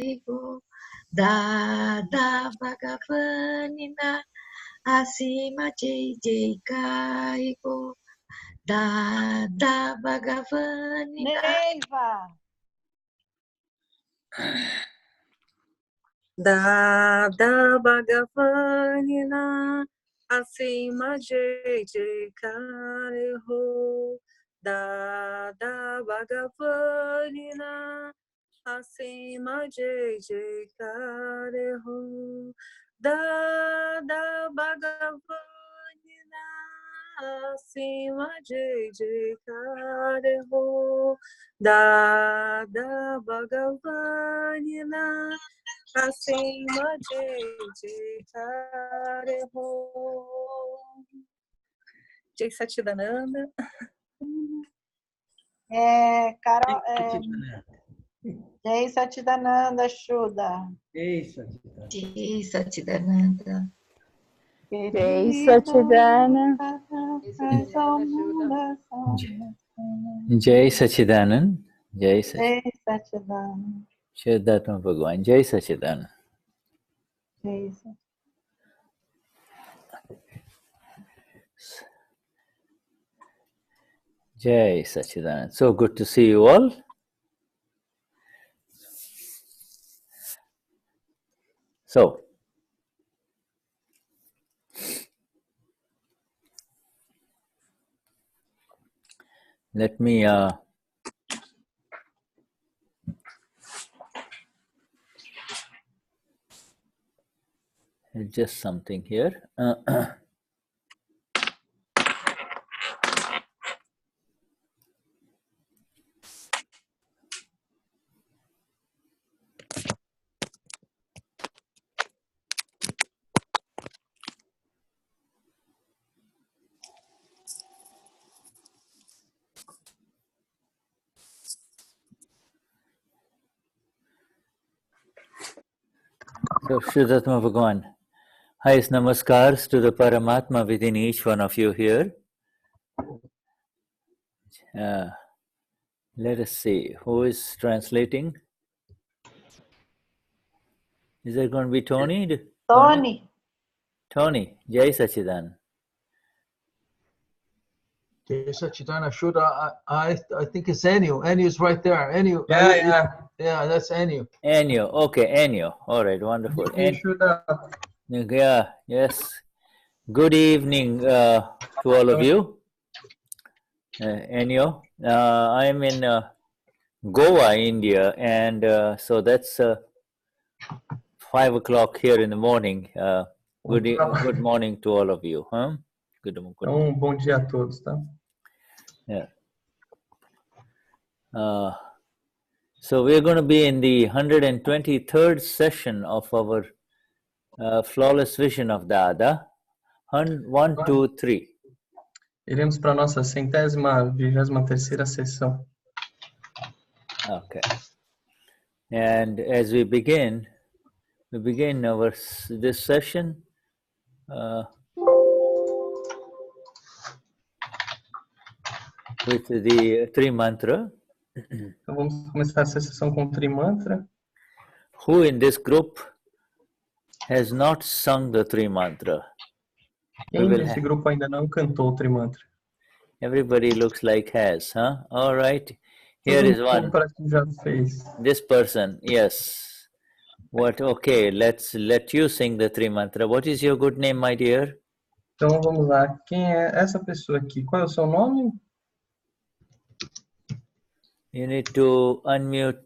Kaigo Dada Bhagavanina Asima Jai Kaigo Dada Bhagavanina Neiva. Dada Bhagavanina Asima Jai Kaigo Dada Bhagavanina Asima Jai Kaigo Dada Bhagavanina Asima Jai Kaigo Dada Bhagavanina Asima Jai Kaigo. Jai Satchidananda. Carol, Jai Satchidananda, Shuddha. Jai Satchidananda. Jai Satchidananda. Jai Satchidananda. Jai Satchidanand. Jai Satchidananda. Vishuddhatma Bhagavan. Jai Satchidanand. Jai Satchidanand. So good to see you all. So, let me adjust something here. So, Vishuddhatma Bhagavan, highest namaskars to the Paramatma within each one of you here. Let us see, who is translating? Is there going to be Tony? Tony. Tony, Jai Satchidanand. Jai Satchidananda, Shuddha. I think it's Enio. Enio is right there. Enio. Yeah, that's Enio. Enio, okay, Enio. All right, wonderful. Yeah, yes. Good evening to all of you. Enio, I'm in Goa, India, and so that's 5 o'clock here in the morning. Good morning to all of you. Huh? Good morning. Bom dia a todos, tá? Yeah. So we're going to be in the 123rd session of our flawless vision of Dada. 1, 2, 3. Iremos para a nossa 123ª sessão. Okay. And as we begin our this session with the Tri Mantra. Então vamos começar essa sessão com o Tri Mantra. Who in this group has not sung the Tri Mantra? Quem nesse grupo ainda não cantou o Tri Mantra? Everybody looks like has, huh? All right. Here is one. Parece que já fez. This person, yes. What? Okay, let you sing the Tri Mantra. What is your good name, my dear? Então vamos lá. Quem é essa pessoa aqui? Qual é o seu nome? You need to unmute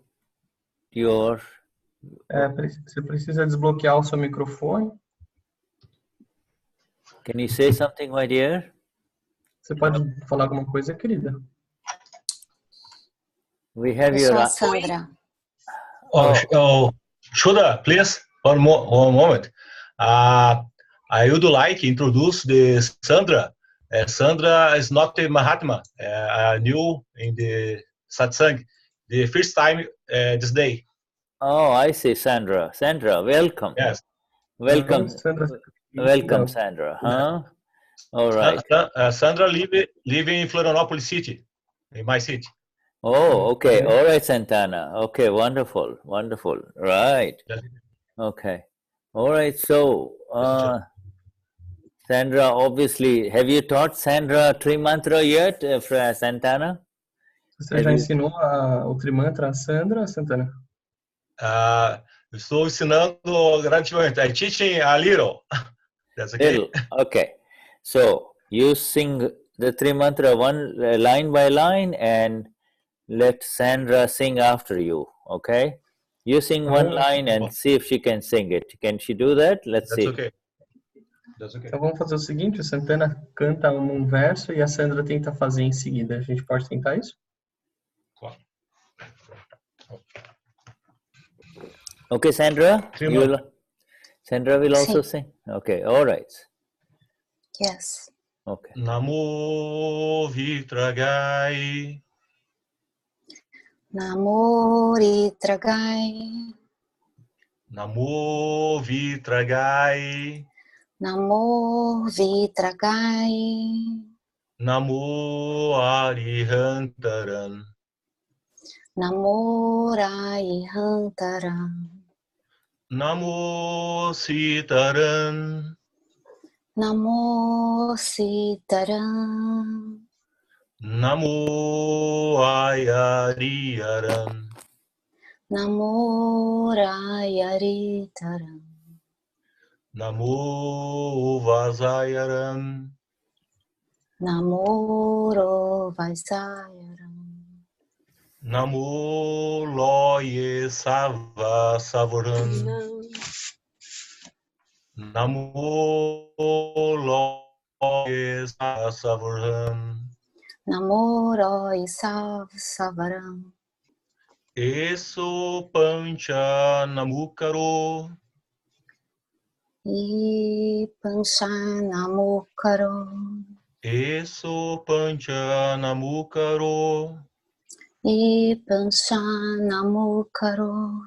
your... Você precisa desbloquear o seu microfone. Can you say something, my dear? Você pode falar alguma coisa, querida? We have your... Sandra. Shuddha, please, one moment. I would like to introduce the Sandra. Sandra is not a Mahatma, new in the Satsang, the first time this day. Oh, I see, Sandra. Sandra, welcome. Yes. Welcome. Welcome, Sandra. Huh? All right. Sandra live in Florianópolis city, in my city. Oh, okay. All right, Santana. Okay, wonderful, wonderful. Right. Okay. All right. So, Sandra, obviously, have you taught Sandra Trimantra yet, Santana? Você já ensinou o Trimantra a Sandra, Santana? Estou ensinando gradativamente. I'm teaching a little. That's okay? Little. Okay. So, you sing the Trimantra one line by line and let Sandra sing after you, okay? You sing one line and see if she can sing it. Can she do that? Let's see. Okay. That's okay. Então vamos fazer o seguinte, o Santana canta um verso e a Sandra tenta fazer em seguida. A gente pode tentar isso? Claro. Okay, Sandra? Sandra will also sing? Okay, all right. Yes. Okay. Namo Vitragai. Namo Vitragai. Namo Vitragai. Namo Vitragai. Namo Arihantaran. Namo Arihantaran. Namo Sitaran. Namo Sitaran. Namo Ayariyaran. Namo Rayaritaram. Namo Vasayaran. Namo Vaisayaram. Namo Loye Sava Savaran. Namo Loye Sava Savaran. Namo Savaram. Isso Pancha Namukaro. I Panchanamukaro. Isso Pancha Namukaro. I Panchanamukaro.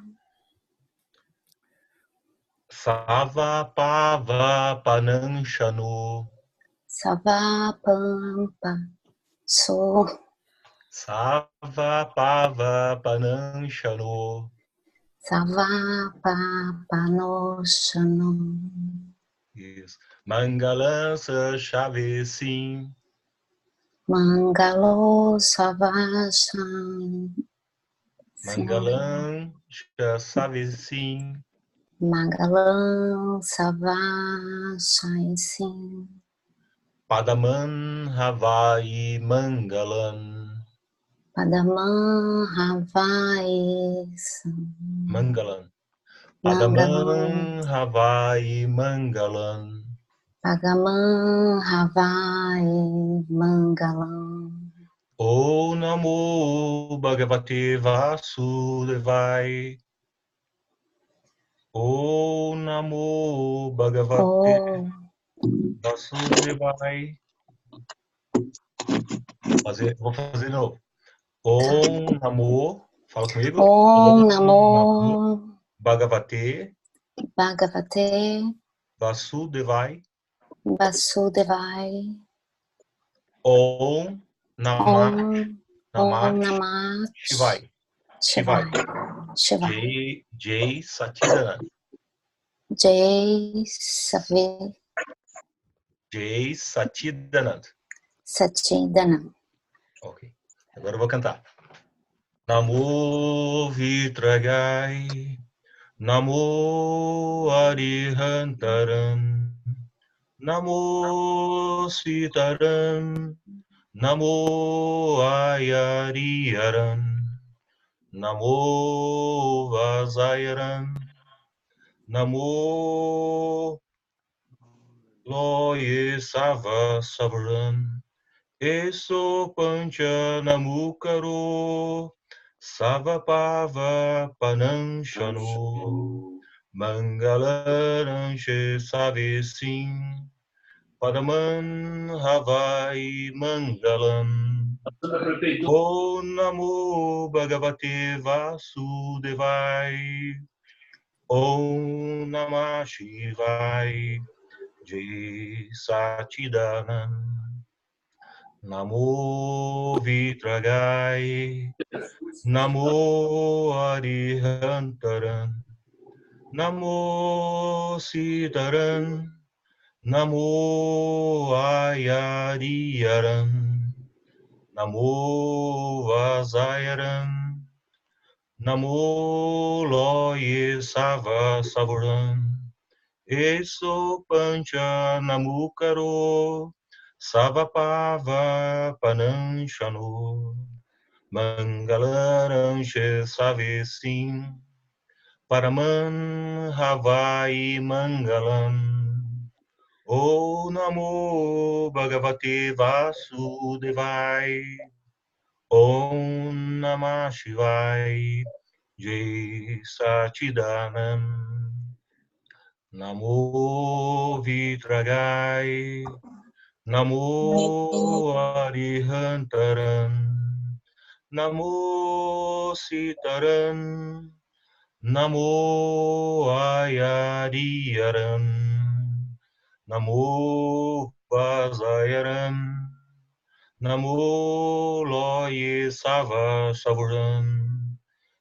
Sava Pava Pananchano. Sava Pampa. So. Sava Pava Pananchano. Sava Papanoshano. Isso. Mangalança Chavesim. Mangalo Savasham. Mangalança Savesim. Mangalam Savasham Sim. Padaman Havai Mangalam. Padaman Havai Mangalam. Mangalam. Padaman Havai Mangalam. Padaman Havai Mangalam. O Namo Bhagavate Vasudevai. O Namo Bhagavate Vasudevai. Vou fazer de novo. Om Namo, fala comigo. Om Namo Bhagavate Vasudevai. Om Namah Om Namah Shivai. Jai Satchidanand. Jai Satchidanand. Ok. Agora eu vou cantar. Namo Vitragai. Namo Arihantaram. Namo Sitaram. Namo Ayariyaram. Namo Vasayaram. Namo Loye Sava Savaram. Isso Pancha Namukaro. Savapava Pananchano. Mangalaranche Savesim. Padaman Havai Mangalam. O Namo Bhagavate Vasudevai. Om Namah Shivai. Jai Satchidanand. Namo Vitragai, Namo Arihantaran, Namo Sitaran, Namo Ayariyaran, Namo Vazayaran, Namo Loye Sava Savuran, Isso Pancha Namukaro, Savapava Pananchano, Mangalaranche Savesim, Paraman Havai Mangalam, O Namo Bhagavate Vasudevai, Om Namah Shivai, Jai Satchidanam, Namo Vitragai, Namo Arihantaram, Namo Sitaram, Namo Ayariyaram, Namo Vazayaram, Namo Loye Sava Savuram,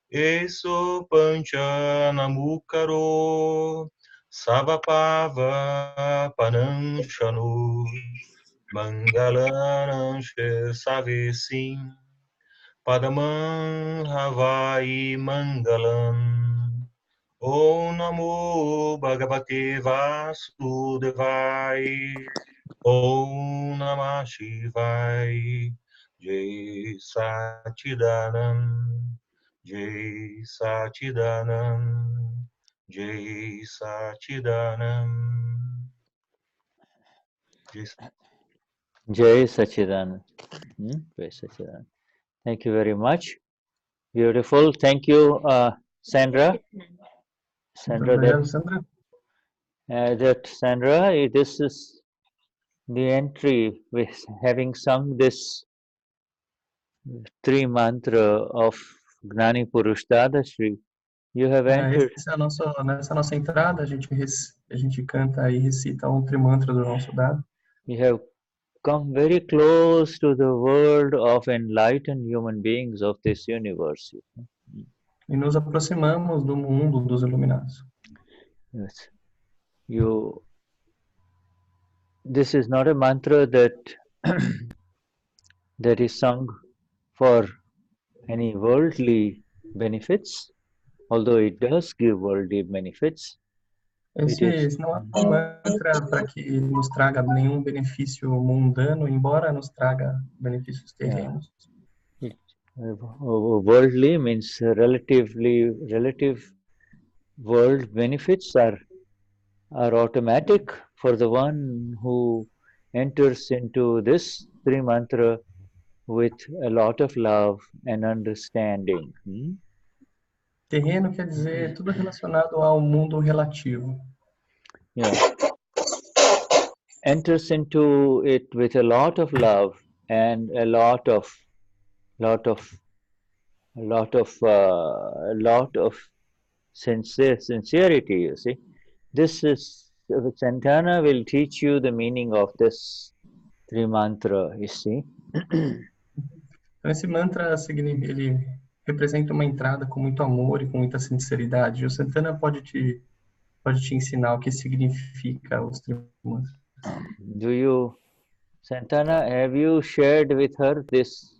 Eso Pancha Namukaro, Savapava Pananchanu, Mangalananche Savesim, Padaman Havai Mangalam, Om Namo Bhagavate Vasudevai, Om Namah Shivai, Jai Satchidanam, Jai Satchidanam, Jai Satchidanam. Jai Sachidanand. Jai Sachidanand. Thank you very much. Beautiful. Thank you, Sandra. Sandra, Sandra, this is the entry with having sung this three mantra of Gnani Purush Dadashri. You have entered. Nessa nossa entrada, a gente canta e recita um trimantra do nosso dado. You have come very close to the world of enlightened human beings of this universe. E nos aproximamos do mundo dos iluminados. Yes. This is not a mantra that that is sung for any worldly benefits, although it does give worldly benefits. Esse não é um mantra para que nos traga nenhum benefício mundano, embora nos traga benefícios terrenos. Worldly means relative world benefits are automatic for the one who enters into this three mantra with a lot of love and understanding. Terreno quer dizer tudo relacionado ao mundo relativo. Yeah. Enters into it with a lot of love and a lot of sincerity. You see, this is Santana will teach you the meaning of this three mantra. You see. Então esse mantra ele representa uma entrada com muito amor e com muita sinceridade. E o Santana pode te ensinar o que significa os trimantras. Do you, Santana, have you shared with her this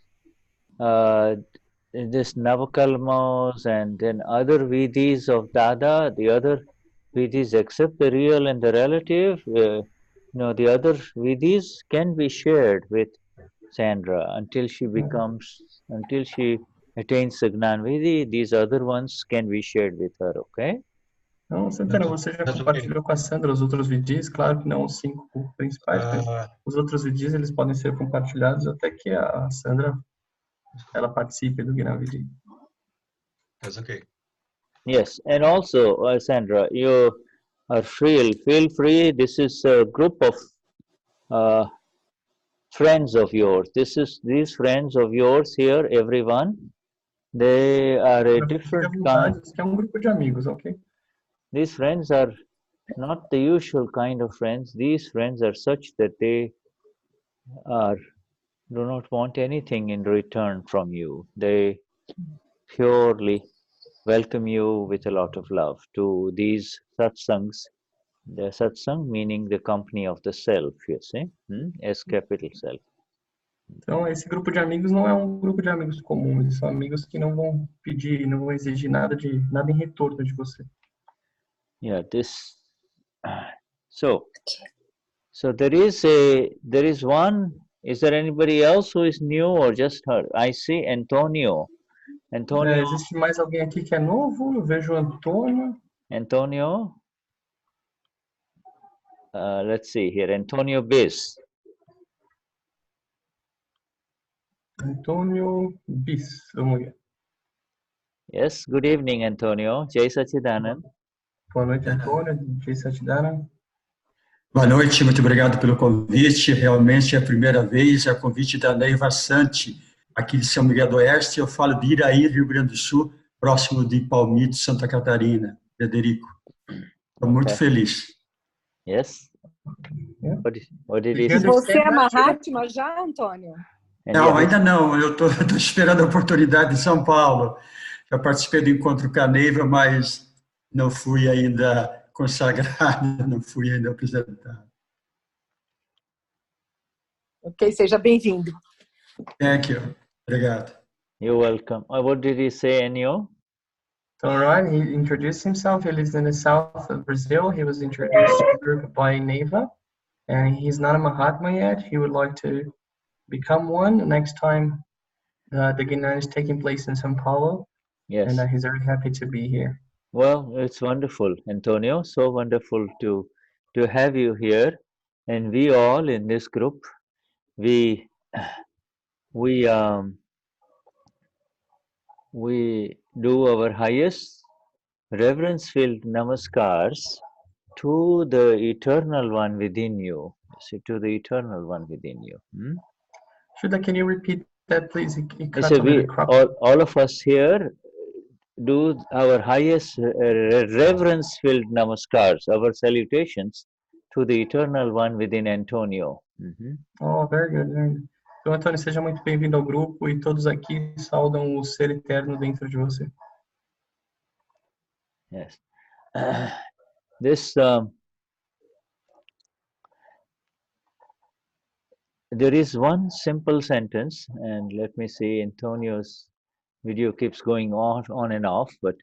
Navakalmos and then other vidhis of Dada, the other vidhis except the real and the relative? The other vidhis can be shared with Sandra until she attains the Gnan Vidhi. These other ones can be shared with her, okay? Então, Santana, você já compartilhou com a Sandra os outros vidhis? Claro que não os 5 principais, mas os outros vidhis eles podem ser compartilhados até que a Sandra ela participe do Gnan Vidhi. That's okay. Yes, and also, Sandra, you are feel free. This is a group of friends of yours. These friends of yours here, everyone, they are a different kind. É grupo de amigos, okay? These friends are not the usual kind of friends. These friends are such that they are do not want anything in return from you. They purely welcome you with a lot of love to these satsangs. The satsang meaning the company of the self, you see, S capital self. Então, esse grupo de amigos não é um grupo de amigos comum, eles são amigos que não vão pedir, não vão exigir nada em retorno de você. Yeah, this. So there is one. Is there anybody else who is new or just her? I see Antonio. Antonio. Existe mais alguém aqui que é novo? Eu vejo o Antônio. Antonio. Let's see here. Antonio Bis. Antônio Bis. Vamos ver. Yes. Good evening, Antonio. Jai Sachidanand. Boa noite, Antônio. Jai Sachidanand. Boa noite, muito obrigado pelo convite. Realmente é a primeira vez, é o convite da Neiva Sante, aqui de São Miguel do Oeste. Eu falo de Iraí, Rio Grande do Sul, próximo de Palmito, Santa Catarina, Frederico. Estou muito feliz. Yes. What did he say? Você é Mahatma já, Antônio? Não, ainda não. Eu estou esperando a oportunidade em São Paulo. Já participei do encontro com a Neiva, mas não fui ainda consagrado, não fui ainda apresentado. Ok, seja bem-vindo. Thank you. Obrigado. You're welcome. What did he say, Enio? So, Ryan, he introduced himself. He lives in the south of Brazil. He was introduced to the group by Neiva, and he's not a Mahatma yet. He would like to become one the next time the Gnani is taking place in São Paulo. Yes. And he's very happy to be here. Well, it's wonderful, Antonio. So wonderful to have you here, and we all in this group, we do our highest reverence-filled namaskars to the Eternal One within you. See, to the Eternal One within you. Shuddha, can you repeat that, please? All of us here do our highest reverence-filled namaskars, our salutations to the Eternal One within Antonio. Oh, very good, very good. Então, Antônio, seja muito bem-vindo ao grupo e todos aqui saudam o ser eterno dentro de você. Yes. This there is one simple sentence, and let me see, Antonio's video keeps going on and off, but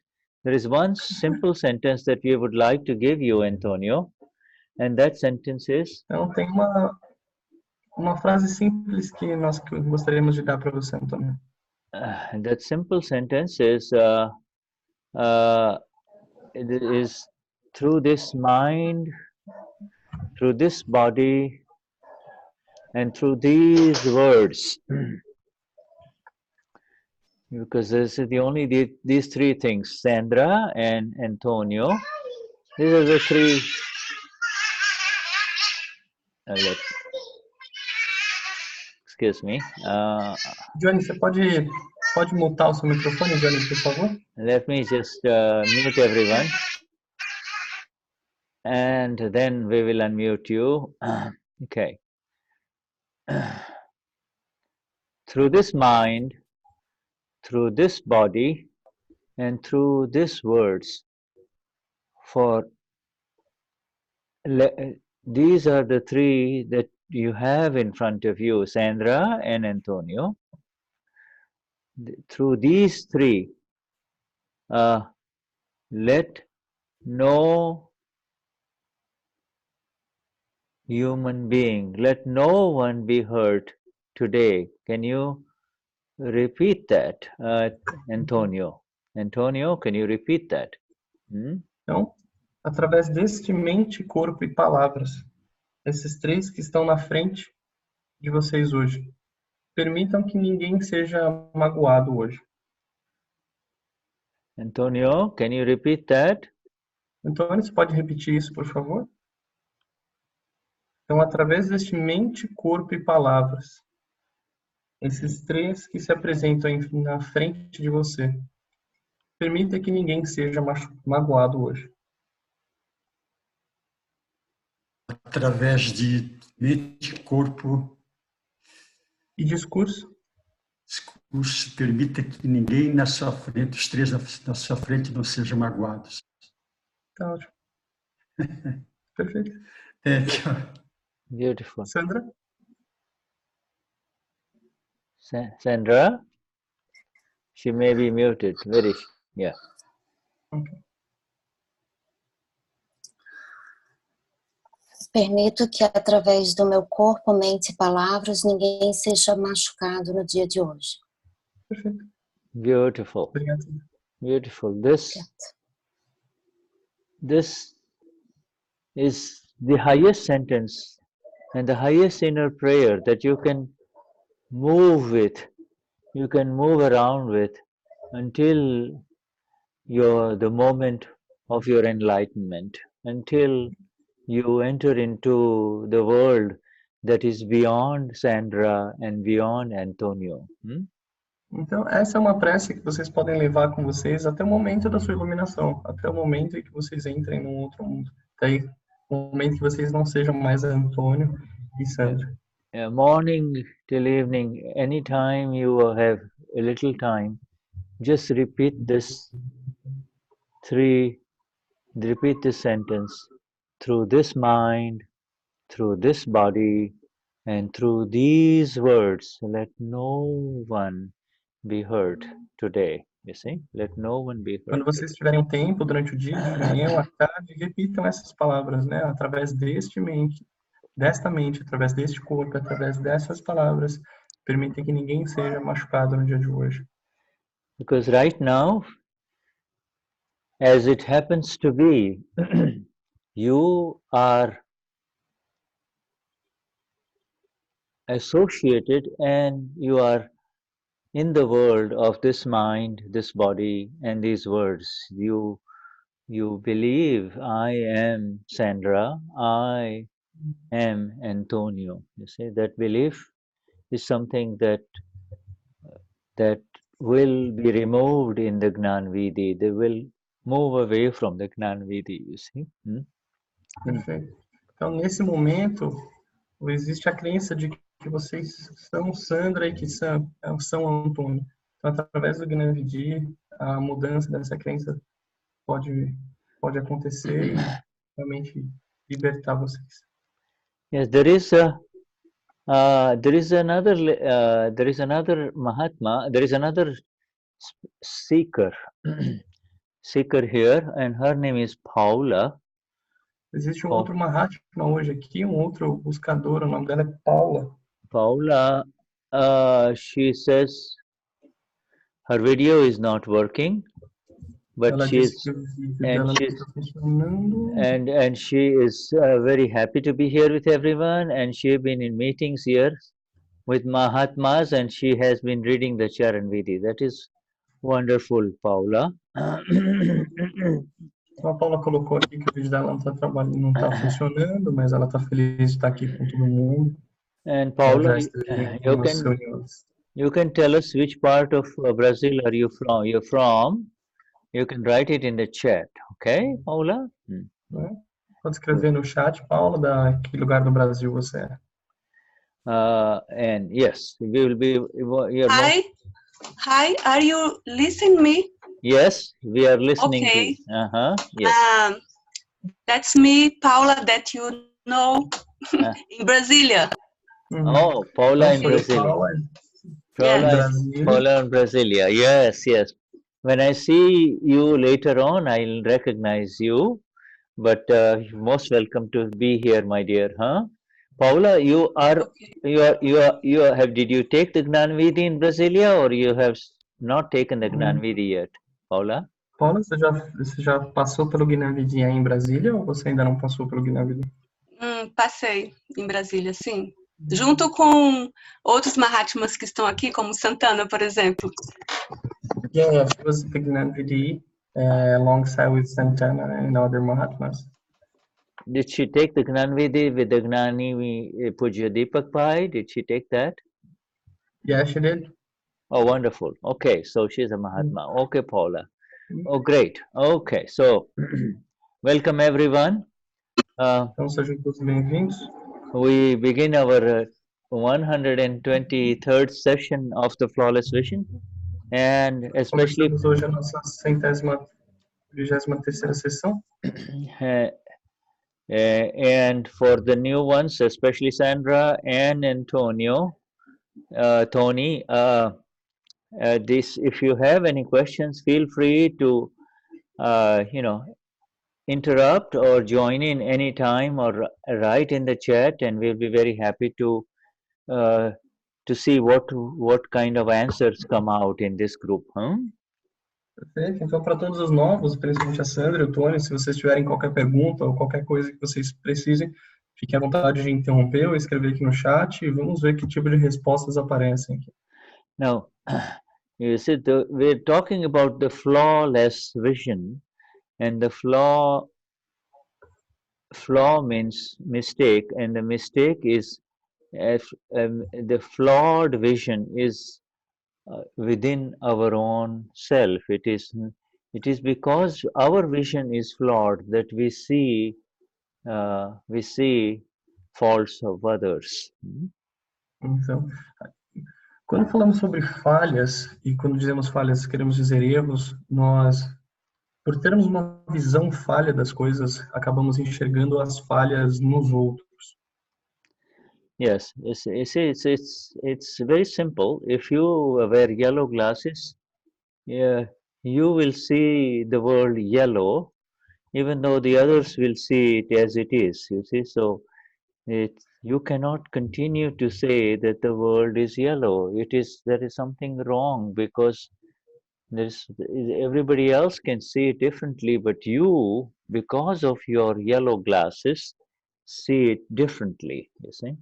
there is one simple sentence that we would like to give you, Antonio, and that sentence is. Então, tem uma frase simples que nós gostaríamos de dar para você, Antônio. That simple sentence is it is through this mind, through this body, and through these words. Because this is the only these three things, Sandra and Antonio. These are the three. Excuse me. Johnny, você pode mutar o seu microfone, Johnny, por favor? Let me just mute everyone. And then we will unmute you. Okay. Through this mind, through this body, and through these words, for these are the three that you have in front of you, Sandra and Antonio. Through these three, let no human being, let no one be hurt today. Can you repeat that, Antonio? Antonio, can you repeat that? Então, através deste mente, corpo e palavras, esses três que estão na frente de vocês hoje, permitam que ninguém seja magoado hoje. Antonio, can you repeat that? Antônio, você pode repetir isso, por favor? Então, através deste mente, corpo e palavras, esses três que se apresentam na frente de você, permita que ninguém seja magoado hoje. Através de mente, corpo E discurso? Discurso, permita que ninguém na sua frente, os três na sua frente, não sejam magoados. Tá ótimo. Perfeito. Beautiful. Sandra? Sandra? She may be muted. Where is she? Yeah. Okay. Permito que através do meu corpo, mente e palavras ninguém seja machucado no dia de hoje. Perfeito. Beautiful. Obrigado. Beautiful. This is the highest sentence and the highest inner prayer that you can move with, you can move around with until the moment of your enlightenment, until you enter into the world that is beyond Sandra and beyond Antonio. Então, essa é uma prece que vocês podem levar com vocês até o momento da sua iluminação, até o momento em que vocês entrem num outro mundo. Até o momento que vocês não sejam mais Antônio e Sandra. Morning till evening, anytime you have a little time, just repeat this sentence through this mind, through this body, and through these words. Let no one be hurt today. You see? Let no one be hurt. Quando vocês tiverem um tempo durante o dia, de manhã ou à tarde, repitam essas palavras, né? Através desta mente, através deste corpo, através dessas palavras, permitem que ninguém seja machucado no dia de hoje. Because right now, as it happens to be, you are associated and you are in the world of this mind, this body, and these words. You believe, I am Sandra, I am Antonio. You see, that belief is something that will be removed in the Gnanvidhi. They will move away from the Gnanvidhi, you see. Perfeito. Então, nesse momento, existe a crença de que vocês são Sandra e que são Antônio. Então, através do Gnanvidhi, a mudança dessa crença pode acontecer e realmente libertar vocês. Yes, there is another Mahatma, there is another seeker here, and her name is Paula. Existe outro Mahatma hoje aqui, outro buscador, o nome dela é Paula. Paula, she says her video is not working, but she is very happy to be here with everyone, and she has been in meetings here with Mahatmas, and she has been reading the Charan Vidhi. That is wonderful, Paula. Então a Paula colocou aqui que o vídeo dela não está funcionando, mas ela está feliz de estar aqui com todo mundo. And Paula, you can tell us which part of Brazil are you from? You're from. You can write it in the chat, okay, Paula? Pode escrever no chat, Paula, da que lugar do Brasil você é. And yes, we will be. Hi, are you listening me? Yes, we are listening. Okay. Yes. That's me, Paula, that you know in Brasilia. Oh, Paula in Brasilia. Paula in Brasilia. Yes. When I see you later on, I'll recognize you. But you're most welcome to be here, my dear. Paula, did you take the Gnanvidhi in Brasilia, or you have not taken the Gnanvidhi yet, Paula? Paula, você já passou pelo Gnanvidhi em Brasília, ou você ainda não passou pelo Gnanvidhi? Passei em Brasília, sim. Junto com outros Mahatmas que estão aqui, como Santana, por exemplo. Yeah, she was the Gnanvidhi alongside with Santana and other Mahatmas. Did she take the Gnanvidhi with the Gnani Puja Deepak Pai? Did she take that? Yeah, she did. Oh, wonderful. Okay, so she's a Mahatma. Okay, Paula. Oh, great. Okay, so welcome everyone. Então sejam todos bem-vindos. We begin our 123rd session of the Flawless Vision, and especially Começamos hoje a nossa 123ª sessão. And for the new ones, especially Sandra and Antonio, Tony, this, if you have any questions, feel free to, interrupt or join in any time or write in the chat, and we'll be very happy to see what kind of answers come out in this group. Perfeito. Então, para todos os novos, principalmente a Sandra e o Tony, se vocês tiverem qualquer pergunta ou qualquer coisa que vocês precisem, fiquem à vontade de interromper ou escrever aqui no chat e vamos ver que tipo de respostas aparecem aqui. Now, you see, we're talking about the flawless vision, and the flaw means mistake, and the mistake is the flawed vision is within our own self. It is because our vision is flawed that we see faults of others. Então, quando falamos sobre falhas, e quando dizemos falhas, queremos dizer erros, nós, por termos uma visão falha das coisas, acabamos enxergando as falhas nos outros. Yes, it's very simple. If you wear yellow glasses, you will see the world yellow, even though the others will see it as it is. You see, so you cannot continue to say that the world is yellow. There is something wrong, because everybody else can see it differently, but you, because of your yellow glasses, see it differently, you see.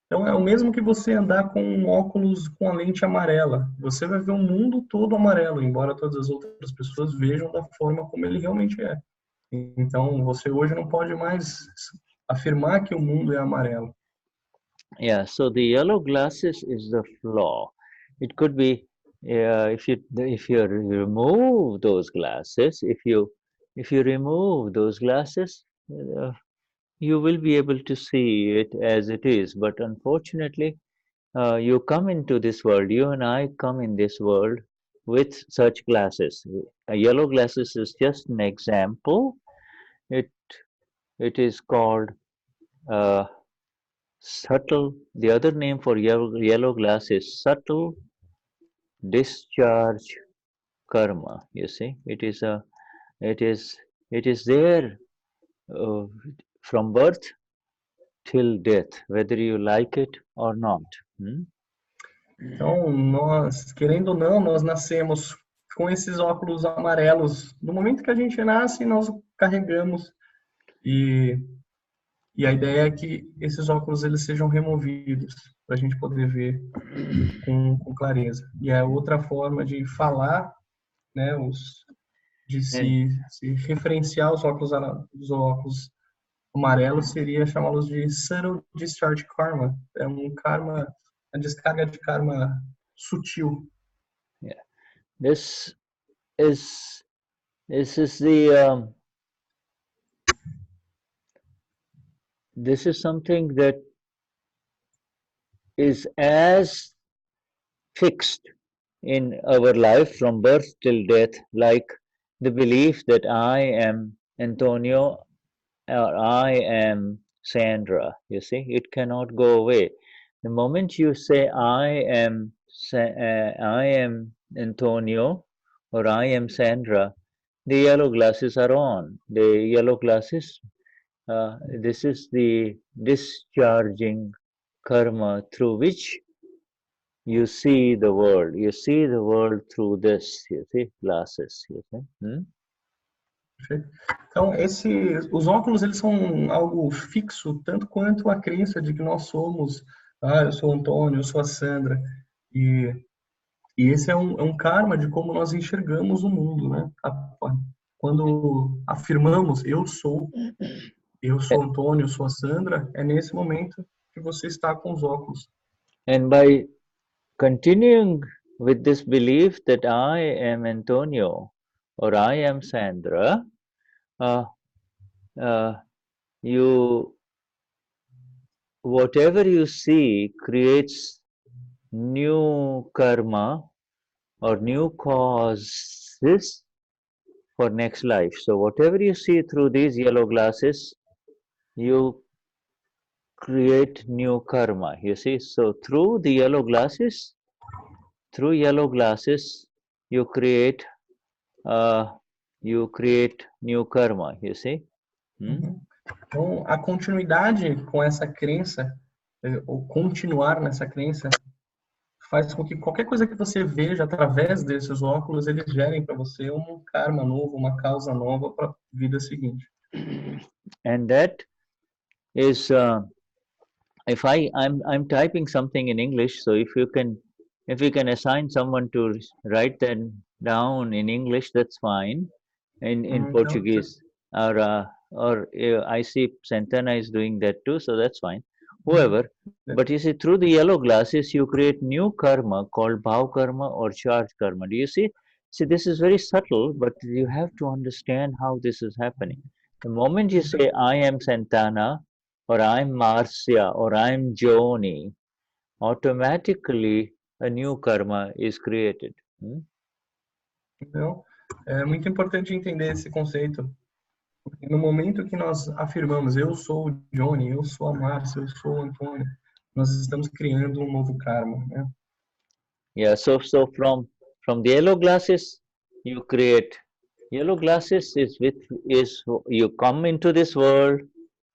Então, é o mesmo que você andar com um óculos com a lente amarela. Você vai ver o mundo todo amarelo, embora todas as outras pessoas vejam da forma como ele realmente é. Então, você hoje não pode mais afirmar que o mundo é amarelo. Yeah, so the yellow glasses is the flaw. It could be if you remove those glasses, if you remove those glasses, you will be able to see it as it is. But unfortunately, you come into this world, you and I come in this world with such glasses. Yellow glasses is just an example. It is called subtle. The other name for yellow glass is subtle discharge karma. You see, it is there from birth till death, whether you like it or not. Então, nós, querendo ou não, nós nascemos com esses óculos amarelos. No momento que a gente nasce, nós carregamos. E a ideia é que esses óculos eles sejam removidos, para a gente poder ver com clareza. E a outra forma de falar, né, de se referenciar os óculos amarelos seria chamá-los de subtle discharge karma. É um karma, a descarga de karma sutil. Yeah, this is the this is something that is as fixed in our life from birth till death, like the belief that I am Antonio or I am Sandra. You see, it cannot go away. The moment you say I am Antonio or I am Sandra, the yellow glasses are on. The yellow glasses, this is the discharging karma through which you see the world. You see the world through this, you see, glasses. You see? Então, os óculos eles são algo fixo, tanto quanto a crença de que nós somos, eu sou o Antônio, eu sou a Sandra, e esse é um karma de como nós enxergamos o mundo, né? Quando afirmamos eu sou Antônio, eu sou a Sandra, é nesse momento que você está com os óculos. And by continuing with this belief that I am Antonio or I am Sandra, you whatever you see creates new karma or new causes for next life. So whatever you see through these yellow glasses, you create new karma, you see. So through the yellow glasses, you create new karma, you see. Então, a continuidade com essa crença, ou continuar nessa crença, faz com que qualquer coisa que você veja através desses óculos, eles gerem para você um karma novo, uma causa nova para a vida seguinte. And that is, if I'm typing something in English, so if you can assign someone to write that down in English, that's fine. In Portuguese, or I see Santana is doing that too, so that's fine. Whoever, but you see, through the yellow glasses, you create new karma called bhav karma or charge karma. Do you see? See, this is very subtle, but you have to understand how this is happening. The moment you say, I am Santana, or I'm Marcia, or I'm Johnny, automatically a new karma is created. Então, é muito importante entender esse conceito. Porque no momento que nós afirmamos, eu sou o Johnny, eu sou a Marcia, eu sou o Antônio, nós estamos criando um novo karma, né? Yeah, so from the yellow glasses, you create. Yellow glasses is you come into this world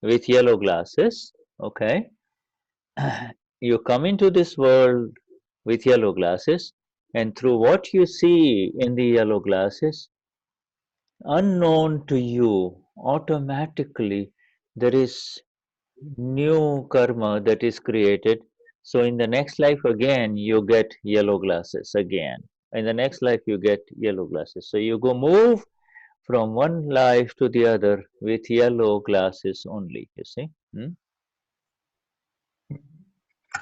with yellow glasses, okay? You come into this world with yellow glasses, and through what you see in the yellow glasses, unknown to you, automatically there is new karma that is created. So in the next life again, you get yellow glasses again. In the next life, you get yellow glasses. So you move from one life to the other with yellow glasses only, you see?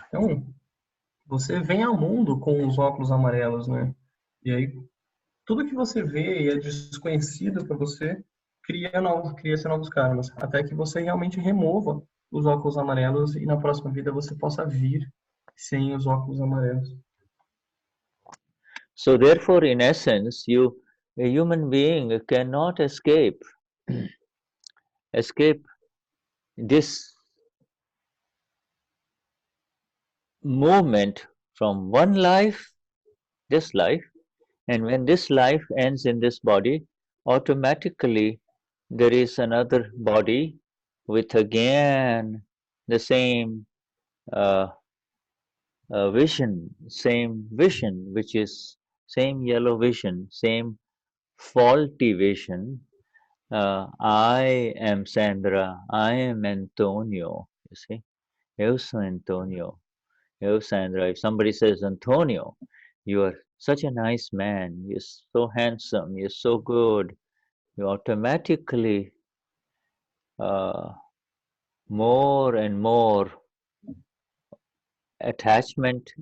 Então, você vem ao mundo com os óculos amarelos, né? E aí, tudo que você vê e é desconhecido para você, cria-se novos karmas, até que você realmente remova os óculos amarelos e na próxima vida você possa vir sem os óculos amarelos. So therefore, in essence, a human being cannot escape this movement from one life, this life, and when this life ends in this body, automatically there is another body with again the same vision, which is same yellow vision, same faulty vision. I am Sandra, I am Antonio, you see. Eu sou Antonio, eu Sandra. If somebody says, Antonio, you are such a nice man, you're so handsome, you're so good, you automatically more and more attachment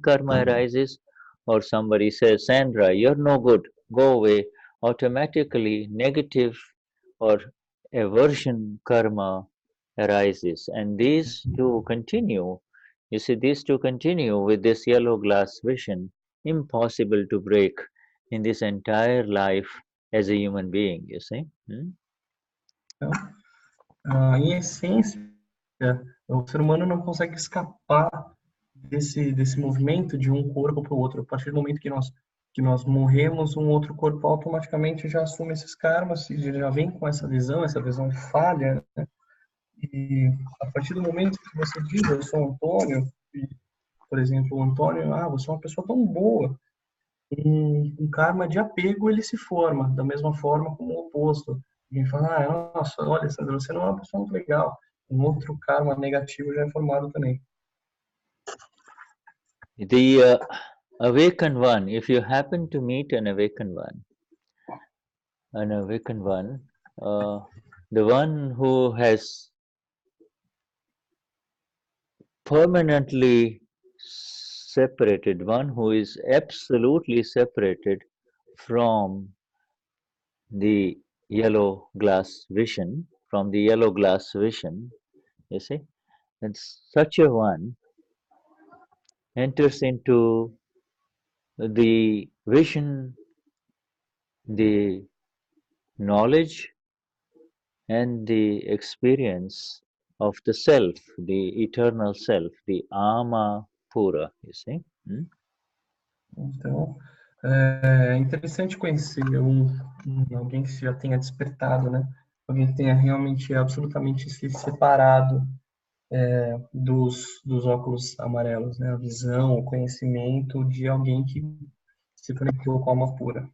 karma arises, or somebody says, Sandra, you're no good, go away, automatically negative or aversion karma arises. And these two continue. You see, these two continue with this yellow glass vision, impossible to break in this entire life as a human being, you see. Então, em essência, o ser humano não consegue escapar desse movimento de um corpo para o outro. A partir do momento que nós morremos, um outro corpo automaticamente já assume esses karmas e já vem com essa visão falha, né? E a partir do momento que você diz, eu sou Antônio, e, por exemplo, o Antônio, você é uma pessoa tão boa, um karma de apego ele se forma, da mesma forma como o oposto. E fala, nossa, olha, Sandra, você não é uma pessoa muito legal. Um outro karma negativo já é formado também. The awakened one, if you happen to meet an awakened one, the one who has permanently separated, one who is absolutely separated from the yellow glass vision, you see. And such a one enters into the vision, the knowledge, and the experience of the self, the eternal self, the Alma Pura, you see. Então, é interessante conhecer alguém que já tenha despertado, né? Alguém que tenha realmente, absolutamente se separado dos óculos amarelos, né? A visão, o conhecimento de alguém que se conectou com a alma pura.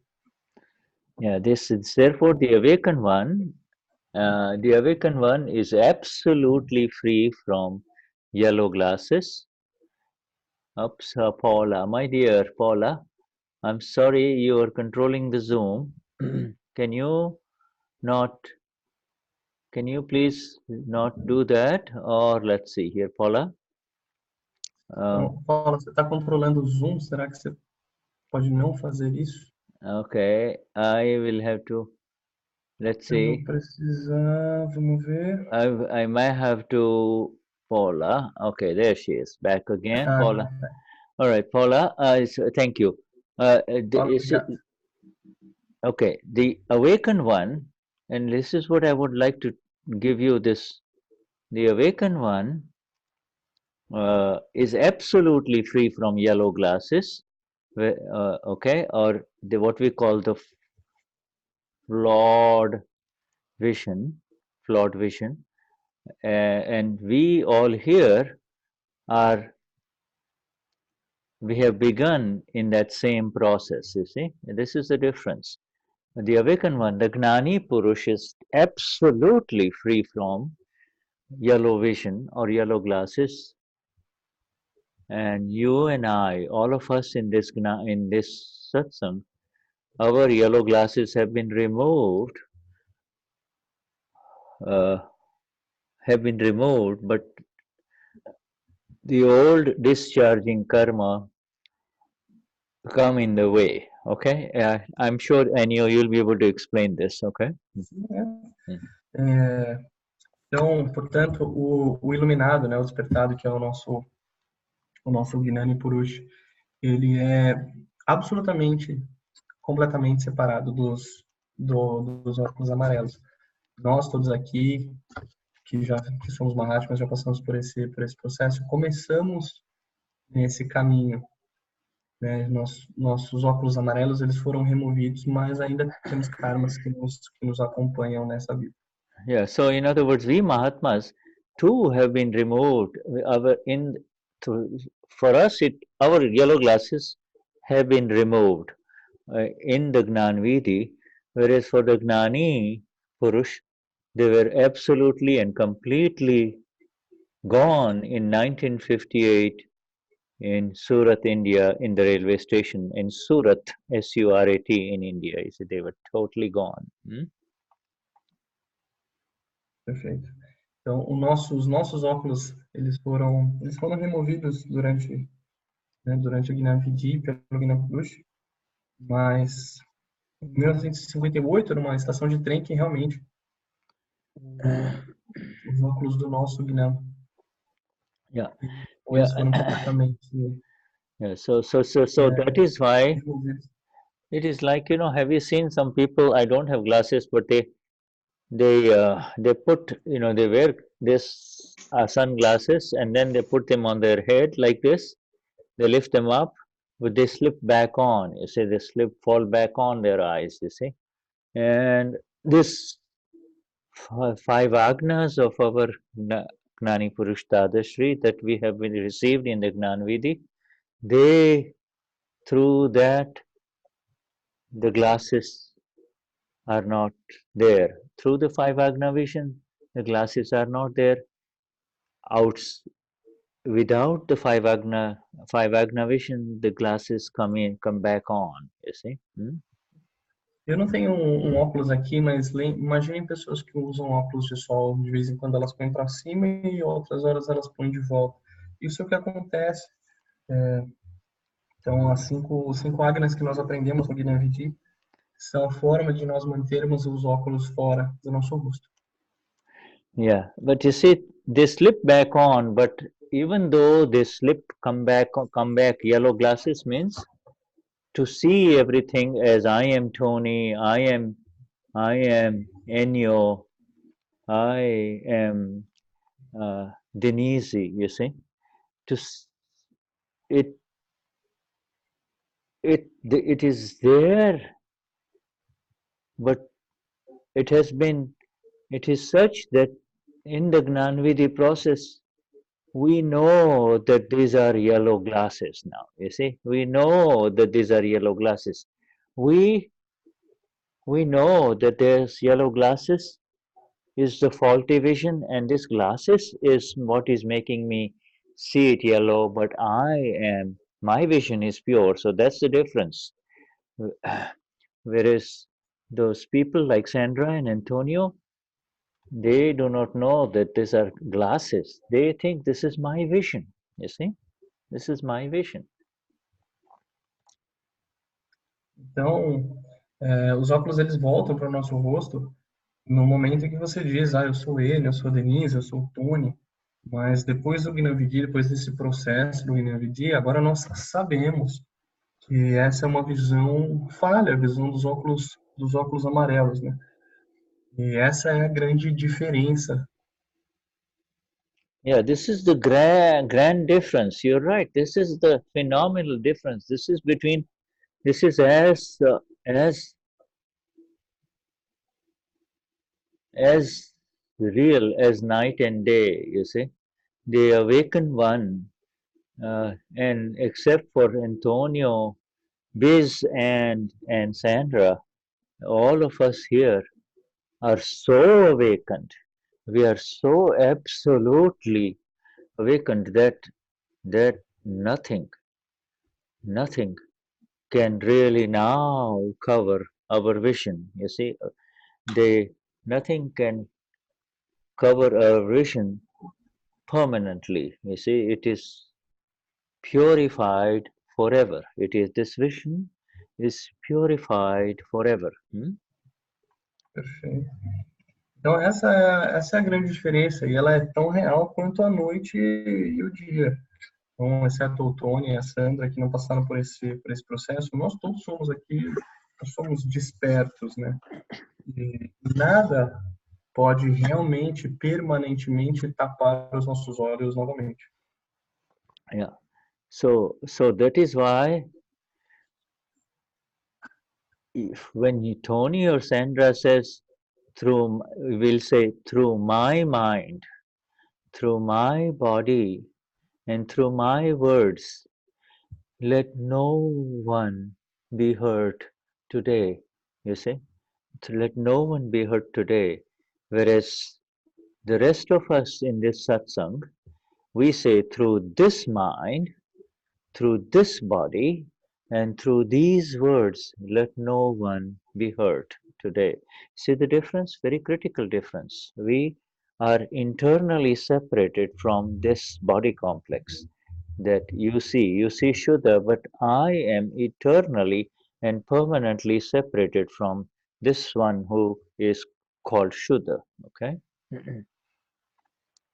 Yeah, this is therefore the awakened one. The awakened one is absolutely free from yellow glasses. Oops, Paula, my dear Paula, I'm sorry you are controlling the Zoom. Can you please not do that? Or let's see here, Paula. Então, Paula, você está controlando o Zoom? Será que você pode não fazer isso? Okay, I will have to. Let's see. Eu vou precisar, vamos ver. I might have to. Paula. Okay, there she is. Back again, Paula. All right, Paula. Thank you. Okay, the awakened one, and this is what I would like to give you this. The awakened one is absolutely free from yellow glasses, okay, or what we call the flawed vision, and we all here we have begun in that same process, you see. This is the difference. The awakened one, the Gnani Purush, is absolutely free from yellow vision or yellow glasses. And you and I, all of us in this satsang, our yellow glasses have been removed, but the old discharging karma come in the way. Okay, I'm sure Enio, you'll be able to explain this. Okay. Então, portanto, o iluminado, né, o despertado, que é o nosso Gnani Purush, ele é absolutamente, completamente separado dos óculos amarelos. Nós todos aqui, que somos Mahatmas, já passamos por esse processo, começamos nesse caminho. Né? Nossos óculos amarelos, eles foram removidos, mas ainda temos karmas que nos acompanham nessa vida. Yeah, so in other words, we Mahatmas too have been removed. For us, our yellow glasses have been removed in the Gnanvidi, whereas for the Gnani Purush, they were absolutely and completely gone in 1958 in Surat, India, in the railway station in Surat, Surat in India. You see, they were totally gone. Perfeito. Então, os nossos óculos, eles foram removidos durante o Gnanvidi pelo Gnani Purush, mas em 1958, numa estação de trem, que realmente os óculos do nosso Gnani. Yeah. Eles foram completamente. Yeah. So that is why it is like, have you seen some people? I don't have glasses, but they put, they wear this sunglasses and then they put them on their head like this. They lift them up, but they slip back on. You see, they fall back on their eyes. You see, and this 5 agnas of our Gnani Purush Dadashri that we have been received in the Gnanvidi, through that, the glasses are not there. Through the 5 agna vision, the glasses are not there. Without the 5 agna vision, the glasses come back on. You see. Eu não tenho óculos aqui, mas imaginem pessoas que usam óculos de sol, de vez em quando elas põem para cima e outras horas elas põem de volta. Isso é o que acontece. Então, as 5 agnas que nós aprendemos no Gnanvidi são a forma de nós mantermos os óculos fora do nosso rosto. Yeah, but you see, they slip back on, but even though they come back, yellow glasses means to see everything as I am Tony, I am Enio, I am Denise, you see. To it it is there, but it is such that in the Gnanvidhi process we know that these are yellow glasses now, you see. We know that these are yellow glasses. We know that there's yellow glasses is the faulty vision, and this glasses is what is making me see it yellow, but my vision is pure, so that's the difference. Whereas those people like Sandra and Antonio, they do not know that these are glasses. They think this is my vision, you see. This is my vision. Então, os óculos eles voltam para o nosso rosto no momento em que você diz, eu sou ele, eu sou a Denise, eu sou o Tony. Mas depois do Gnanvidhi, depois desse processo do Gnanvidhi, agora nós sabemos que essa é uma visão falha, a visão dos óculos amarelos, né? E essa é a grande diferença. Yeah, this is the grand difference. You're right. This is the phenomenal difference. This is as real as night and day, you see. The awakened one, and except for Antonio, Biz, and Sandra, all of us here are so awakened. We are so absolutely awakened that nothing can really now cover our vision. You see, nothing can cover our vision permanently. You see, it is purified forever. This vision is purified forever. Perfeito. Então, essa é a grande diferença, e ela é tão real quanto a noite e o dia. Então, exceto o Tony e a Sandra, que não passaram por esse processo, nós todos somos aqui, nós somos despertos, né? E nada pode realmente, permanentemente, tapar os nossos olhos novamente. Yeah. So that is why when Tony or Sandra says, we'll say, through my mind, through my body, and through my words, let no one be hurt today, you see. Let no one be hurt today. Whereas the rest of us in this satsang, we say through this mind, through this body, and through these words, let no one be hurt today. See the difference? Very critical difference. We are internally separated from this body complex that you see Shuddha, but I am eternally and permanently separated from this one who is called Shuddha. Okay?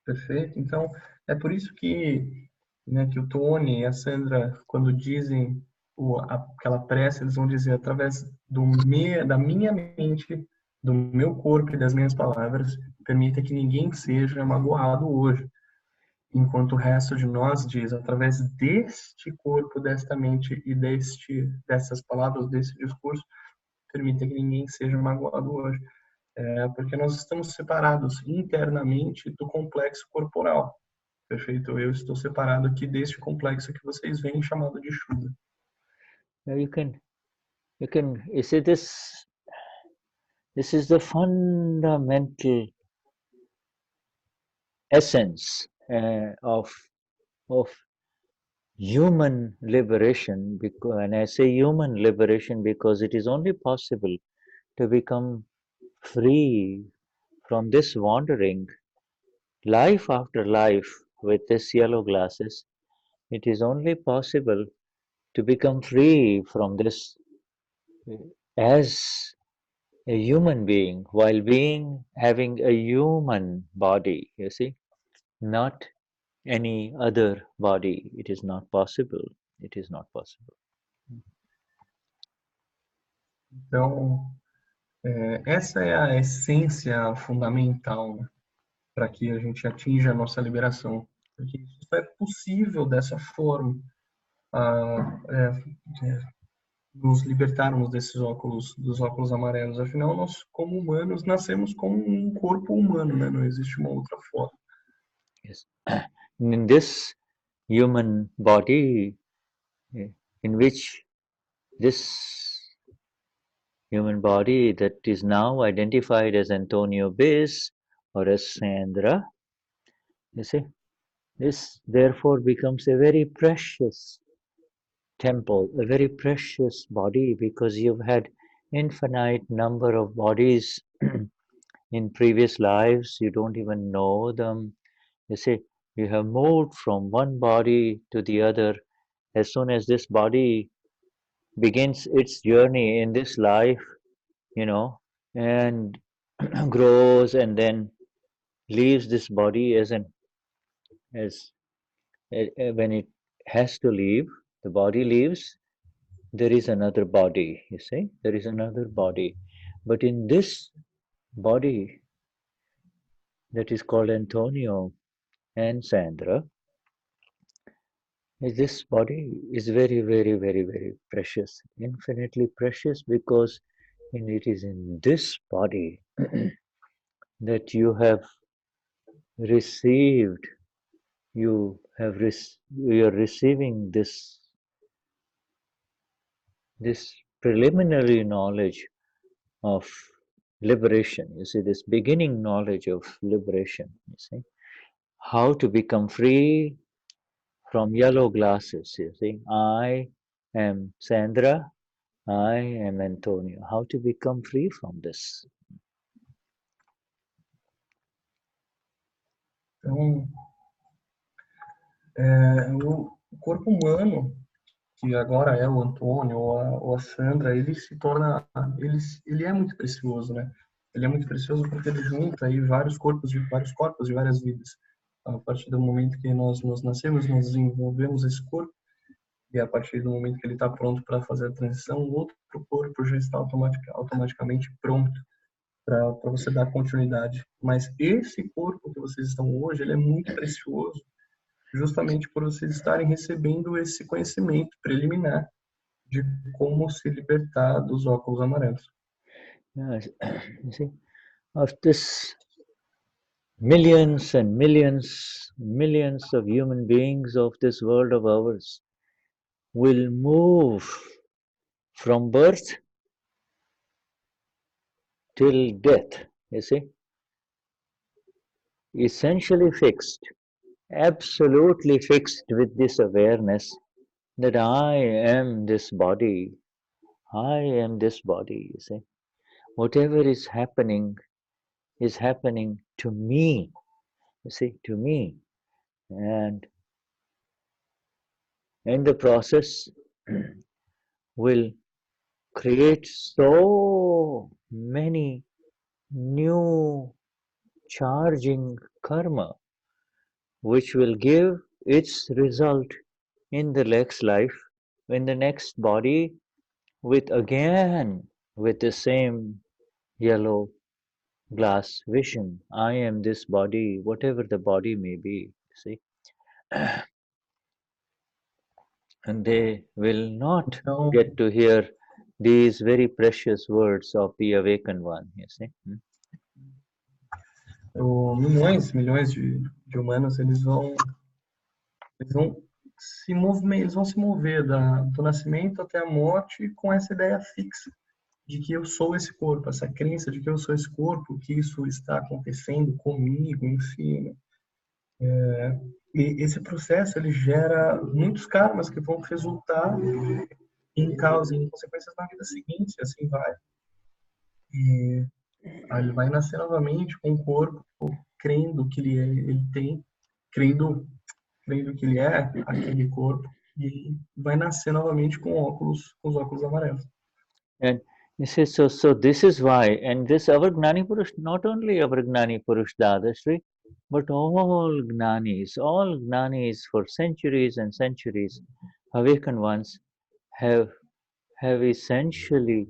Perfeito. Então, é por isso que, né, que o Tony e a Sandra, quando dizem aquela prece, eles vão dizer através da minha mente, do meu corpo e das minhas palavras, permita que ninguém seja magoado hoje. Enquanto o resto de nós diz, através deste corpo, desta mente e dessas palavras, desse discurso, permita que ninguém seja magoado hoje. Porque nós estamos separados internamente do complexo corporal. Perfeito? Eu estou separado aqui deste complexo que vocês veem chamado de Shuddha. You see, this is the fundamental essence of human liberation. And I say human liberation because it is only possible to become free from this wandering life after life with this yellow glasses. It is only possible to become free from this as a human being while having a human body, you see. not any other body. It is not possible. It is not possible. Então, essa é a essência fundamental, né, para que a gente atinja a nossa liberação. Porque isso é possível dessa forma, nos libertarmos dos óculos amarelos. Afinal, nós, como humanos, nascemos com um corpo humano, né? Não existe uma outra forma. Yes. In this human body, in which this human body that is now identified as Antonio base or as Sandra, you see, this therefore becomes a very precious temple, a very precious body, because you've had infinite number of bodies in previous lives. You don't even know them. You see, you have moved from one body to the other. As soon as this body begins its journey in this life, you know, and grows and then leaves this body when it has to leave, the body leaves, there is another body, you see, there is another body. But in this body that is called Antonio and Sandra, this body is very, very, very, very precious, infinitely precious, because it is in this body that you have received, you are receiving this preliminary knowledge of liberation. You see, this beginning knowledge of liberation, you see, how to become free from yellow glasses. You see, I am Sandra, I am Antonio. How to become free from this? Então, o corpo humano, que agora é o Antônio ou a Sandra, ele se torna, ele é muito precioso, né? Ele é muito precioso porque ele junta aí vários corpos de várias vidas. A partir do momento que nós nascemos, nós desenvolvemos esse corpo, e a partir do momento que ele está pronto para fazer a transição, o outro corpo já está automaticamente pronto para você dar continuidade. Mas esse corpo que vocês estão hoje, ele é muito precioso, justamente por vocês estarem recebendo esse conhecimento preliminar de como se libertar dos óculos amarelos. Yes. You see, of this millions and millions of human beings of this world of ours will move from birth till death, you see, essentially fixed, absolutely fixed with this awareness that I am this body, you see. Whatever is happening to me, you see, to me. And in the process will create so many new charging karma, which will give its result in the next life, in the next body, with the same yellow glass vision. I am this body, whatever the body may be, see. And they will not get to hear these very precious words of the awakened one, you see. Milhões de humanos, eles vão se mover do nascimento até a morte com essa ideia fixa de que eu sou esse corpo, essa crença de que eu sou esse corpo, que isso está acontecendo comigo, enfim. E esse processo, ele gera muitos karmas que vão resultar em causa, em consequências na vida seguinte, assim vai. E aí ele vai nascer novamente com o corpo, crendo que ele tem, crendo que ele é aquele corpo, e vai nascer novamente com os óculos amarelos. And you see, so this is why, and this our Gnani Purush, not only our Gnani Purush Dadashri, But all Gnanis for centuries and centuries, awakened ones have essentially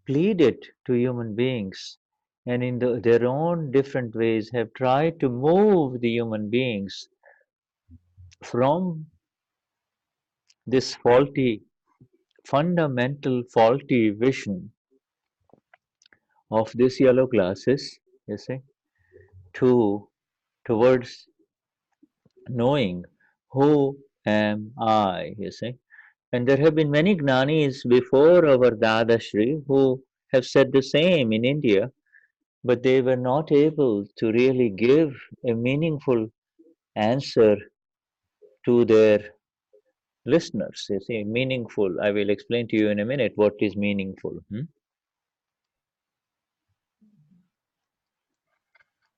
pleaded to human beings, and in their own different ways have tried to move the human beings from this fundamental faulty vision of these yellow glasses, you see, towards knowing who am I, you see. And there have been many Gnanis before our Dadashri who have said the same in India, but they were not able to really give a meaningful answer to their listeners. You see, meaningful. I will explain to you in a minute what is meaningful.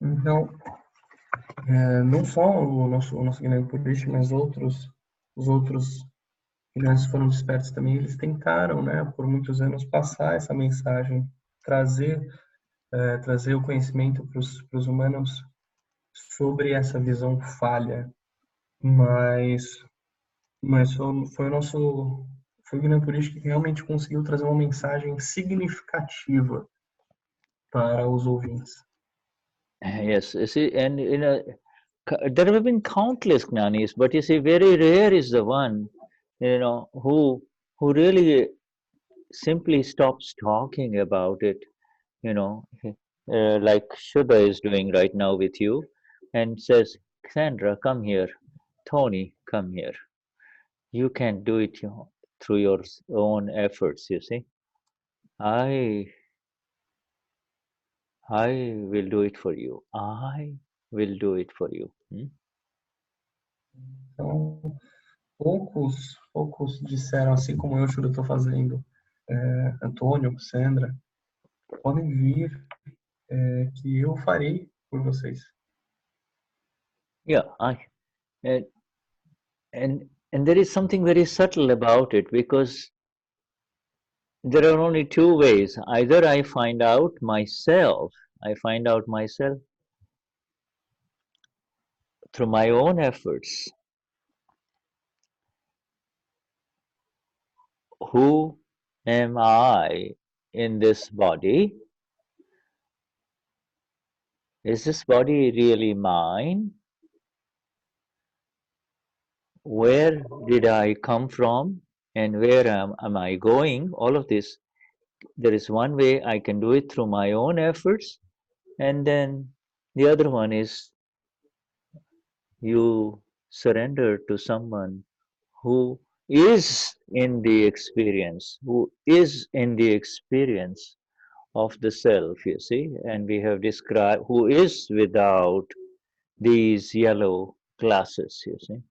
Então, não só o nosso Gnani Purush, mas os outros Gnanis foram despertos também, eles tentaram, né, por muitos anos, passar essa mensagem, trazer o conhecimento para os humanos sobre essa visão falha, mas foi o Gnani Purush que realmente conseguiu trazer uma mensagem significativa para os ouvintes. Yes, you see, and there have been countless Gnanis, but you see, very rare is the one, who really simply stops talking about it, like Shuddha is doing right now with you, and says, Sandra, come here. Tony, come here. You can't do it through your own efforts, you see. I will do it for you. I will do it for you. Então, poucos disseram, assim como eu estou fazendo, Antônio, Sandra, podem vir, que eu farei por vocês. Yeah, and there is something very subtle about it, because there are only two ways. Either I find out myself through my own efforts. Who am I in this body? Is this body really mine? Where did I come from? And where am I going? All of this. There is one way I can do it through my own efforts, and then the other one is you surrender to someone who is in the experience, of the self, you see, and we have described who is without these yellow glasses, you see.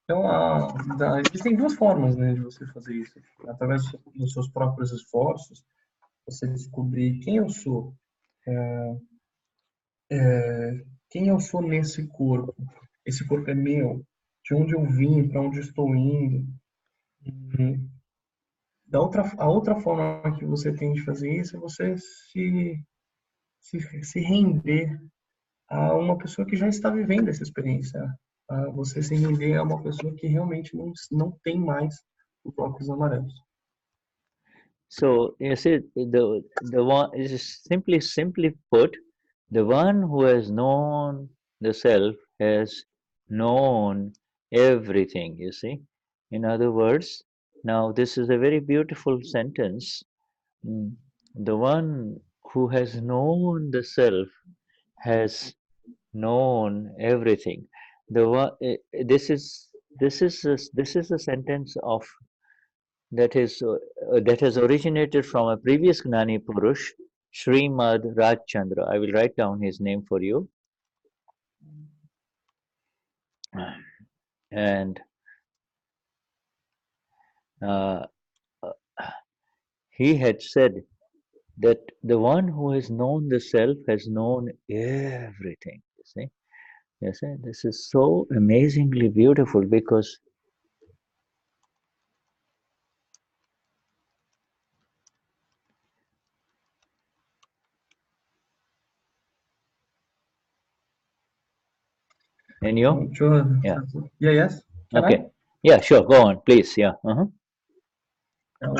Então, existem duas formas, né, de você fazer isso. Através dos seus próprios esforços, você descobrir quem eu sou. Quem eu sou nesse corpo. Esse corpo é meu. De onde eu vim, para onde estou indo. E a outra forma que você tem de fazer isso é você se render a uma pessoa que já está vivendo essa experiência. A você se render a uma pessoa que realmente não tem mais os óculos amarelos. So you see, the one is simply put, the one who has known the self has known everything, you see. In other words, now this is a very beautiful sentence. The one who has known the self has known everything. This is a sentence of that has originated from a previous Gnani Purush, Srimad Rajchandra. I will write down his name for you. And he had said that the one who has known the self has known everything. You see, this is so amazingly beautiful, because Enio? Yeah. Yes. Can Okay. I? Yeah, sure. Go on, please. Yeah. Então, o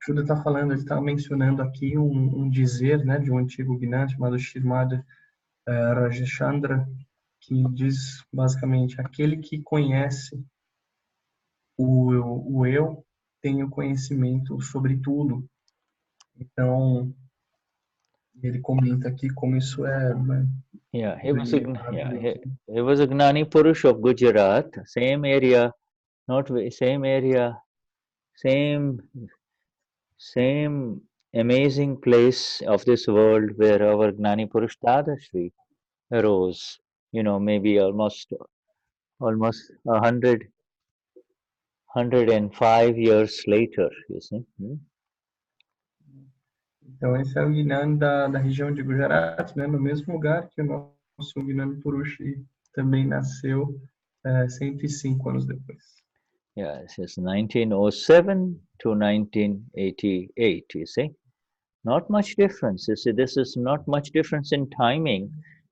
Shuddha está falando, ele está mencionando aqui um dizer, né, de um antigo Gnani chamado Srimad Rajashandra, que diz basicamente: aquele que conhece o eu tem o conhecimento sobre tudo. Então, ele comenta aqui como isso é. Yeah, he was a Gnani Purush of Gujarat, same area, same amazing place of this world where our Gnani Purush Dadashri arose. You know, maybe almost 105 years later, you see. Então, esse é o Gnani da região de Gujarat, né, no mesmo lugar que o nosso Gnani Purush também nasceu 105 anos depois. Yeah, it's 1907 to 1988, you see. Not much difference. You see, this is not much difference in timing,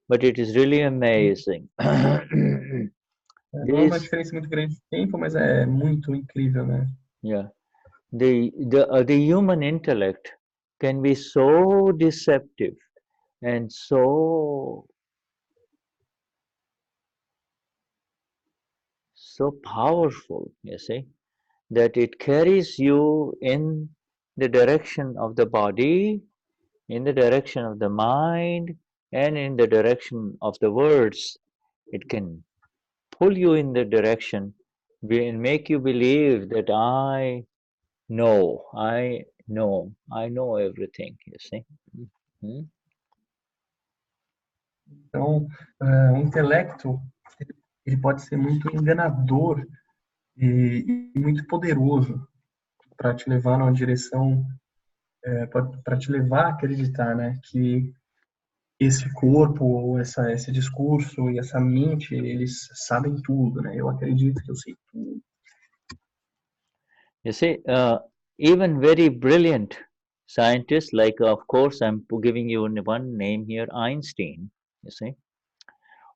but it is really amazing. Não é uma diferença muito grande de tempo, mas é muito incrível, né? Yeah, the human intellect can be so deceptive and so powerful, you see, that it carries you in the direction of the body, in the direction of the mind, and in the direction of the words. It can pull you in the direction and make you believe that I know everything, you see. Então, o intelecto, ele pode ser muito enganador e muito poderoso para te levar numa direção, para te levar a acreditar, né, que esse corpo, ou esse discurso e essa mente, eles sabem tudo, né? Eu acredito que eu sei tudo. You see, even very brilliant scientists, like, of course, I'm giving you one name here, Einstein, you see,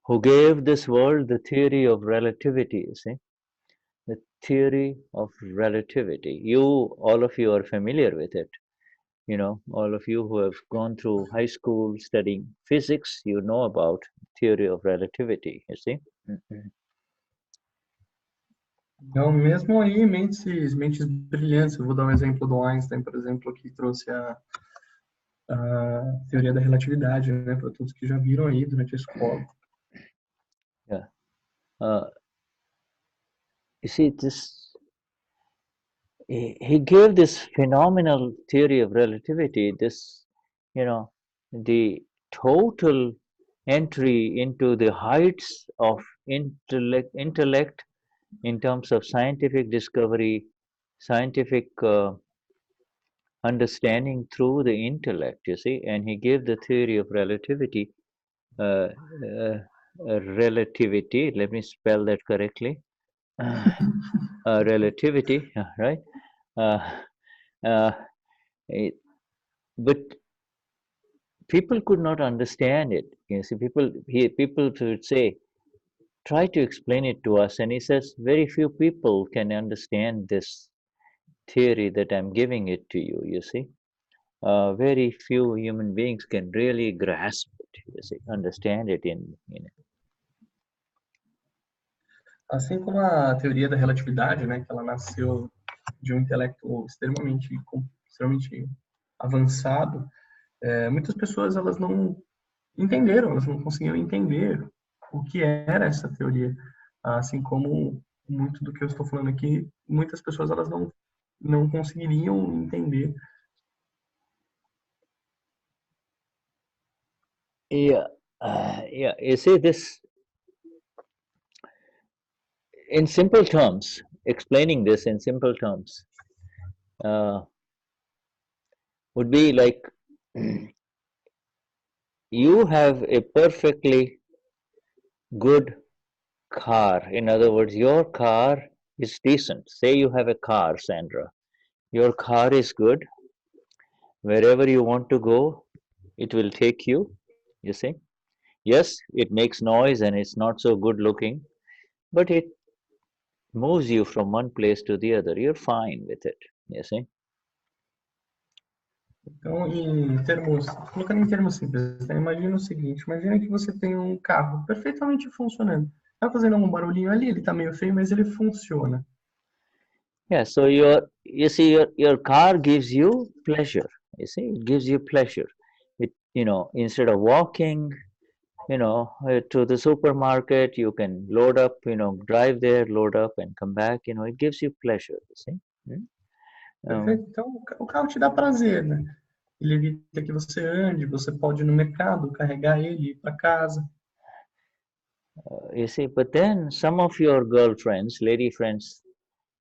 who gave this world the theory of relativity, you see, the theory of relativity. All of you are familiar with it. You know, all of you who have gone through high school studying physics, you know about theory of relativity, you see. Então, mesmo aí, mentes brilhantes, eu vou dar um exemplo do Einstein, por exemplo, que trouxe a teoria da relatividade, né, para todos que já viram aí durante a escola. Yeah. You see, he gave this phenomenal theory of relativity, this, you know, the total entry into the heights of intellect in terms of scientific discovery, scientific understanding through the intellect, you see, and he gave the theory of relativity, relativity, let me spell that correctly, relativity, right? But people could not understand it. You see, people would say, try to explain it to us. And he says, very few people can understand this theory that I'm giving it to you, you see. Very few human beings can really grasp it, you see, understand it in it. Assim como a teoria da relatividade, né, que ela nasceu de um intelecto extremamente avançado, muitas pessoas elas não entenderam, elas não conseguiam entender o que era essa teoria. Assim como muito do que eu estou falando aqui, muitas pessoas elas não conseguiriam entender. Yeah, you see this, in simple terms, explaining this in simple terms, would be like, you have a perfectly good car. In other words, your car is decent. Say you have a car, Sandra. Your car is good. Wherever you want to go, it will take you, you see. Yes, it makes noise and it's not so good looking, but it moves you from one place to the other. You're fine with it, you see. Então, colocando em termos simples, né? Imagina o seguinte, imagina que você tem um carro perfeitamente funcionando. Tá fazendo algum barulhinho ali, ele tá meio feio, mas ele funciona. Yeah, so you see, your car gives you pleasure. You see, it gives you pleasure. It, instead of walking, to the supermarket, you can load up, drive there, load up, and come back. It gives you pleasure. You see. Perfeito. Então, o carro te dá prazer, né? Ele evita que você ande, você pode ir no mercado, carregar ele, ir para casa. You see, but then some of your girlfriends, lady friends,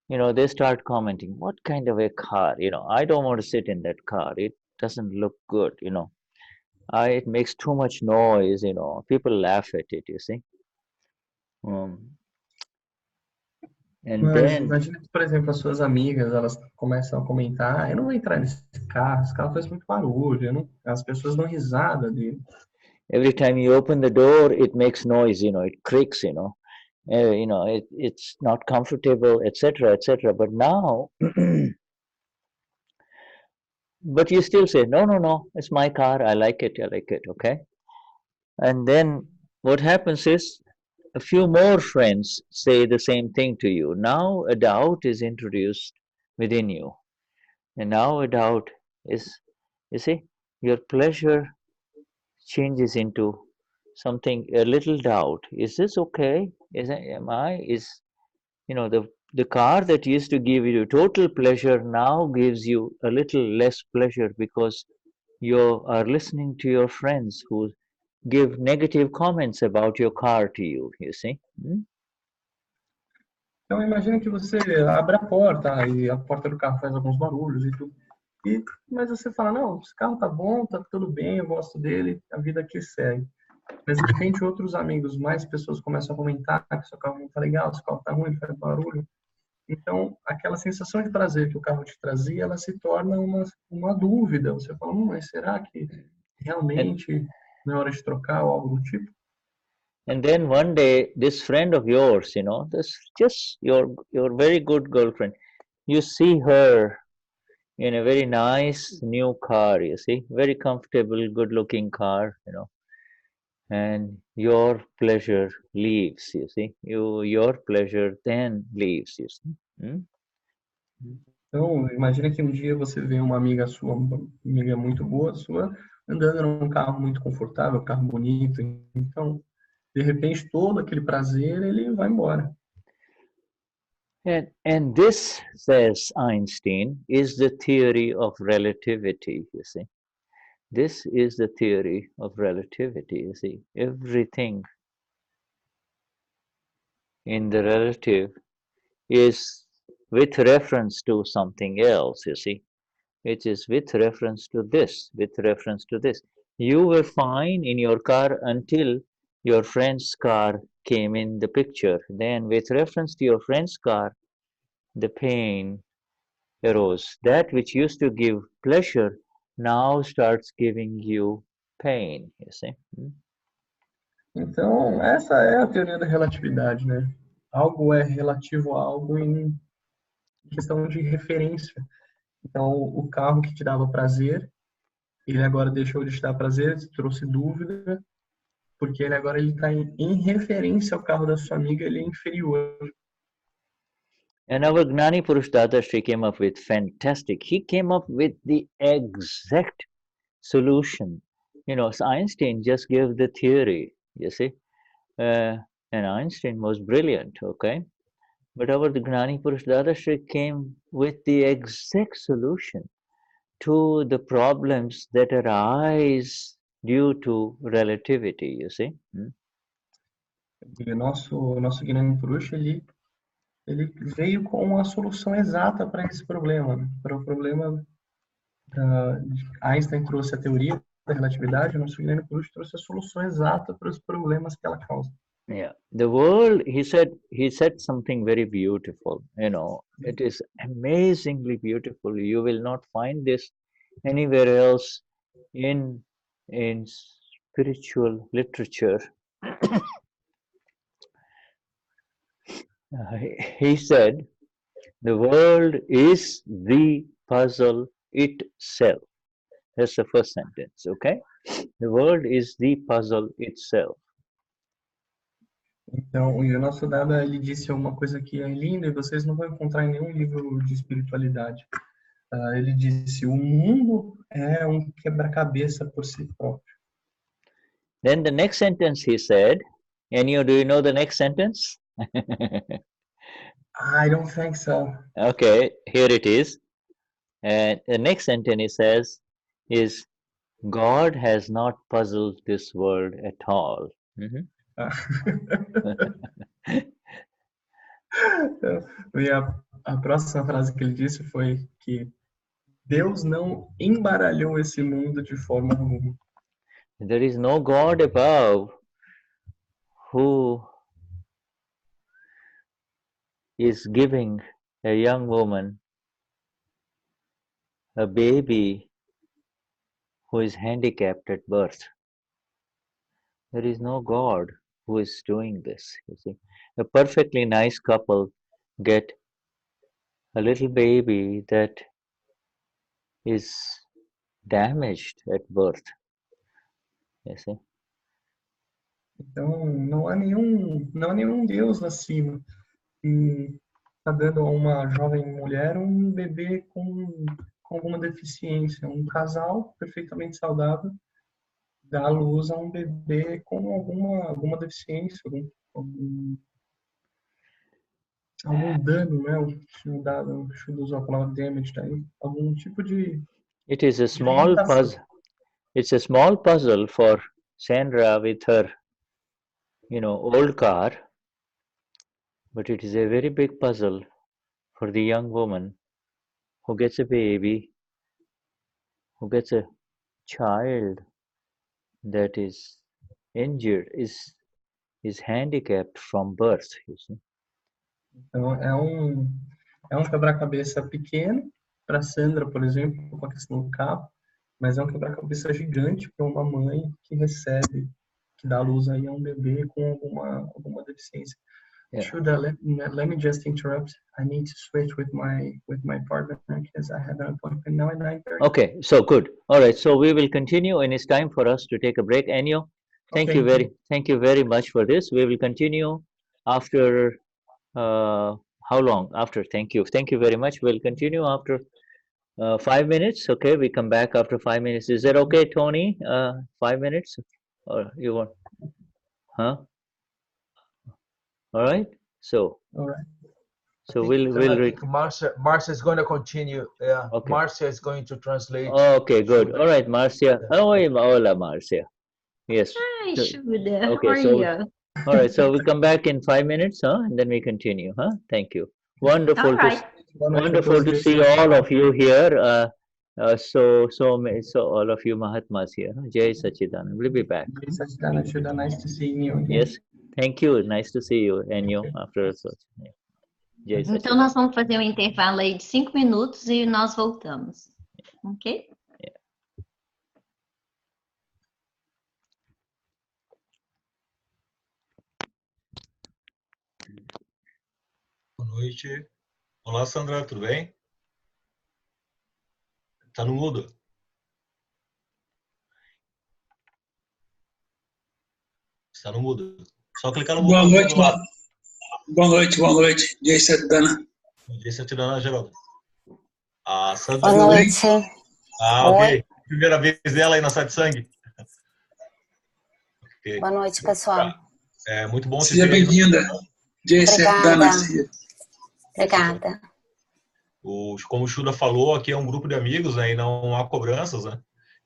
they start commenting, what kind of a car? I don't want to sit in that car. It doesn't look good, it makes too much noise, people laugh at it, you see. And Mas then, imagina que, por exemplo, as suas amigas, elas começam a comentar, eu não vou entrar nesse carro, esse carro faz muito barulho, as pessoas dão risada dele. every time you open the door, it makes noise, it creaks, it's not comfortable, etc., etc. But now, but you still say, no, it's my car, I like it, okay? And then what happens is, a few more friends say the same thing to you. Now a doubt is introduced within you. And now a doubt is, you see, your pleasure changes into something, a little doubt. Is this okay? The car that used to give you total pleasure now gives you a little less pleasure because you are listening to your friends who give negative comments about your car to you, you see. Então imagina que você abre a porta e a porta do carro faz alguns barulhos e tudo. Mas você fala, não, esse carro tá bom, tá tudo bem, eu gosto dele, a vida aqui segue. Mas de repente outros amigos, mais pessoas começam a comentar que seu carro não tá legal, seu carro tá ruim, faz barulho. Então aquela sensação de prazer que o carro te trazia, ela se torna uma dúvida. Você fala, mas será que realmente não é hora de trocar ou algo do tipo? And then one day, this friend of yours, this just your very good girlfriend, you see her in a very nice new car, you see, very comfortable, good-looking car, and your pleasure leaves, you see, your pleasure then leaves, you see. Então, imagina que um dia você vê uma amiga sua, uma amiga muito boa sua, andando num carro muito confortável, carro bonito. Então, de repente, todo aquele prazer, ele vai embora. And this, says Einstein, is the theory of relativity, you see. This is the theory of relativity, you see. Everything in the relative is with reference to something else, you see. It is with reference to this, with reference to this. You were fine in your car until your friend's car came in the picture. Then with reference to your friend's car, the pain arose. That which used to give pleasure now starts giving you pain, you see. Então, essa é a teoria da relatividade, né? Algo é relativo a algo em questão de referência. Então, o carro que te dava prazer, ele agora deixou de te dar prazer, trouxe dúvida, porque ele agora está em referência ao carro da sua amiga, ele é inferior. And our Gnani Purush Dadashri came up with fantastic. He came up with the exact solution. So Einstein just gave the theory, you see. And Einstein was brilliant, okay? But our Gnani Purush Dadashri came with the exact solution to the problems that arise due to relativity, you see. E nosso Gnani Purush, ele veio com a solução exata para esse problema, né? Para o problema Einstein trouxe a teoria da relatividade, o nosso Gnani Purush trouxe a solução exata para os problemas que ela causa. Yeah, the world, he said something very beautiful, it is amazingly beautiful. You will not find this anywhere else in spiritual literature, he said, the world is the puzzle itself. That's the first sentence, okay? The world is the puzzle itself. Então, e o nosso Dada, ele disse uma coisa que é linda e vocês não vão encontrar em nenhum livro de espiritualidade. Ele disse, o mundo é um quebra-cabeça por si próprio. Then the next sentence he said, Enio, do you know the next sentence? I don't think so. Okay, here it is. And the next sentence he says is, God has not puzzled this world at all. E a próxima frase que ele disse foi que Deus não embaralhou esse mundo de forma alguma. There is no God above who is giving a young woman a baby who is handicapped at birth. There is no God who is doing this, you see. A perfectly nice couple get a little baby that is damaged at birth, you see. Então, não há nenhum Deus acima que está dando a uma jovem mulher um bebê com alguma deficiência. Um casal perfeitamente saudável dá à luz a um bebê com alguma deficiência, algum dano, né? O Shuddha usou a palavra damage daí. Algum tipo de... It is a small puzzle. It's a small puzzle for Sandra with her, old car, but it is a very big puzzle for the young woman who gets a baby, who gets a child that is injured, is handicapped from birth, you see. Então, é um quebra-cabeça pequeno para Sandra, por exemplo, com a questão do carro, mas é um quebra-cabeça gigante para uma mãe que dá à luz aí a um bebê com alguma deficiência. Yeah. Shuddha, let me just interrupt. I need to switch with my partner because I have an appointment now at 9:30. Okay, so good. All right, so we will continue, and it's time for us to take a break. Enio, thank you very much for this. We will continue after how long? After, thank you very much. We'll continue after 5 minutes. Okay, we come back after 5 minutes. Is that okay, Tony? 5 minutes, or you want? Huh? All right. So. All right. So we'll Marcia is going to continue. Yeah. Okay. Marcia is going to translate. Okay, good. All right, Marcia. Hola, Marcia. Yes. Hi, Shuddha. Okay, How are so you? all right, so we come back in 5 minutes, and then we continue, Thank you. Wonderful. All right. Wonderful to see all of you here. So all of you Mahatmas here. Jai Sachidanand. We'll be back. Jai Sachidanand, Shuddha. Nice to see you again. Yes. Thank you. Nice to see you, Enio, after such. Jai Sachidanand. Então nós vamos fazer um intervalo aí de 5 minutos e nós voltamos. Ok? Boa noite. Olá, Sandra, tudo bem? Tá no mudo. Está no mudo. Só clicar no botão do lado. Boa noite. Jai Sachidanand. Jai Sachidanand, Geraldo. A Sandra. Boa noite. Ok. Primeira vez dela aí na Satsang. Okay. Boa noite, pessoal. É muito bom. Seja bem-vinda. Jai Sachidanand. Obrigada. Como o Shuddha falou, aqui é um grupo de amigos, né, e não há cobranças, né?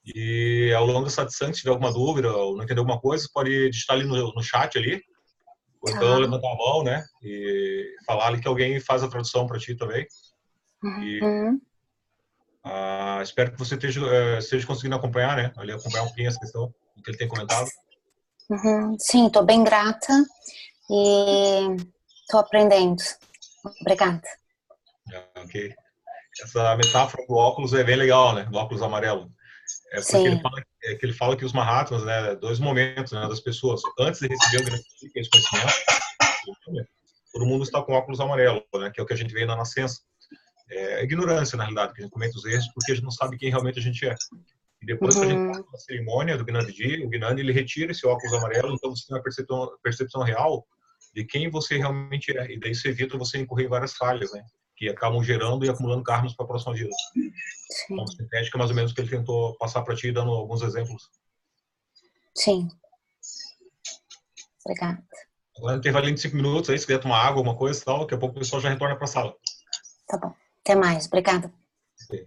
E ao longo do satsang, se tiver alguma dúvida ou não entender alguma coisa, pode digitar ali no chat ali, ou então levantar a mão, né, e falar ali que alguém faz a tradução para ti também. E espero que você esteja conseguindo acompanhar, né, ali acompanhar um pouquinho essa questão que ele tem comentado. Sim, estou bem grata e estou aprendendo. Obrigada. Ok. Essa metáfora do óculos é bem legal, né? Do óculos amarelo. É porque ele fala que os Mahatmas, né, dois momentos, né, das pessoas, antes de receber o grande esse conhecimento, todo mundo está com óculos amarelo, né, que é o que a gente vê na nascença. É ignorância, na realidade, que a gente comete os erros porque a gente não sabe quem realmente a gente é. E depois que a gente passa na cerimônia do Gnani, o Gnani ele retira esse óculos amarelo, então você tem uma percepção real de quem você realmente é. E daí isso evita você incorrer em várias falhas, né? Que acabam gerando e acumulando karmas para a próxima vida. Então, sintética, mais ou menos, que ele tentou passar para ti, dando alguns exemplos. Sim. Obrigada. Agora, intervalinho de 5 minutos, aí, se quiser tomar água, alguma coisa e tal, daqui a pouco o pessoal já retorna para a sala. Tá bom. Até mais. Obrigada. Okay.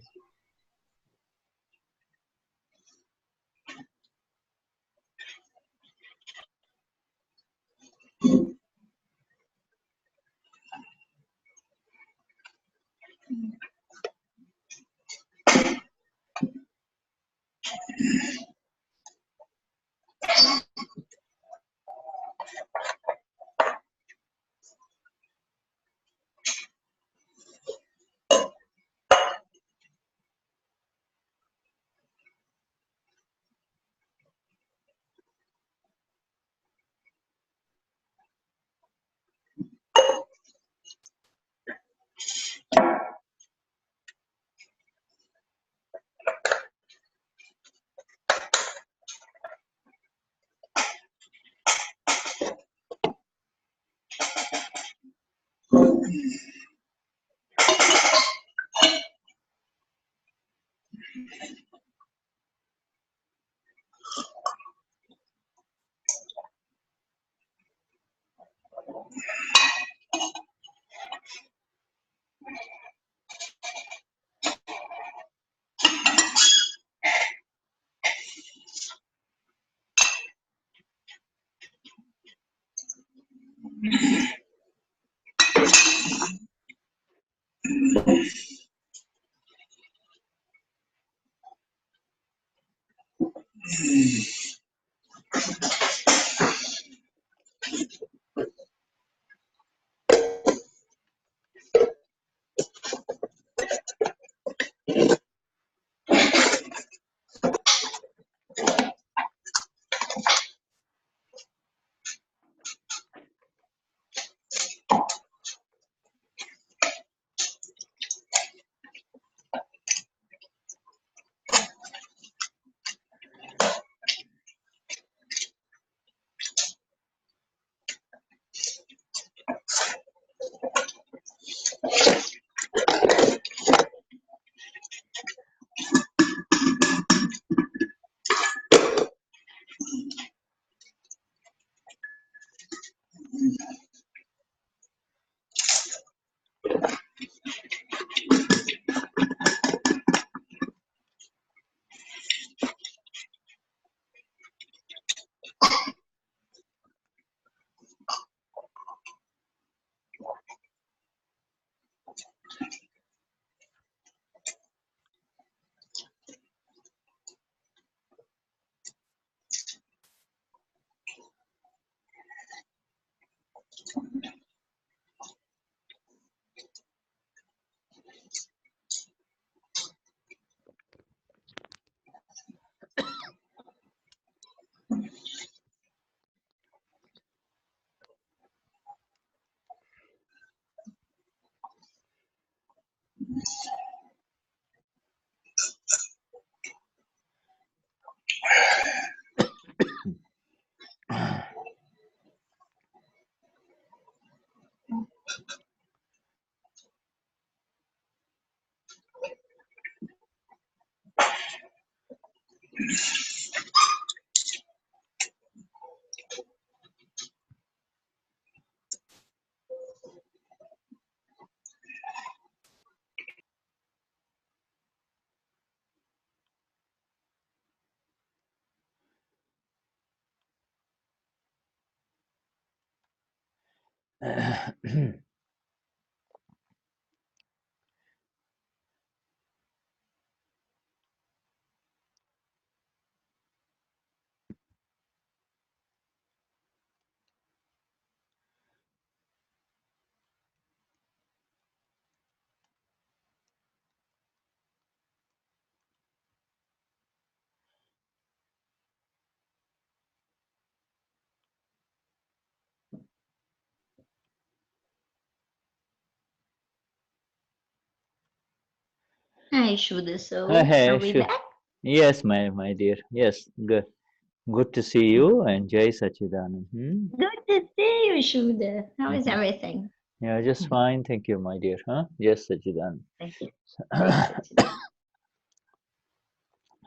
Hi, Shuddha. So, Hey, are we sure. back? Yes, my dear. Yes, good to see you, and Jai Sachidanand. Good to see you, Shuddha. How is everything? Yeah, just fine. Thank you, my dear. Yes, Sachidanand. Thank you. Sachidanand.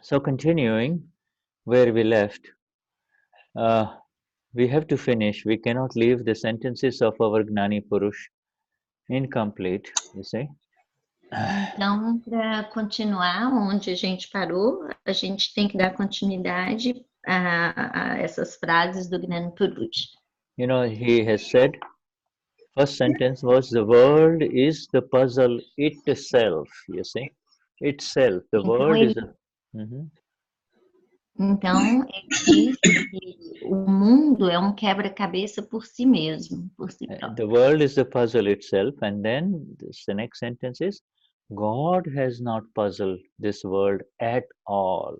So continuing where we left, we have to finish. We cannot leave the sentences of our Gnani Purush incomplete, you see. Então, para continuar onde a gente parou, a gente tem que dar continuidade a essas frases do Gnani Purush. You know, he has said, first sentence was, the world is the puzzle itself, you see. Itself, the Então, world is ele, então, ele diz que o mundo é um quebra-cabeça por si mesmo, por si próprio. the world is the puzzle itself, and then the next sentence is, God has not puzzled this world at all.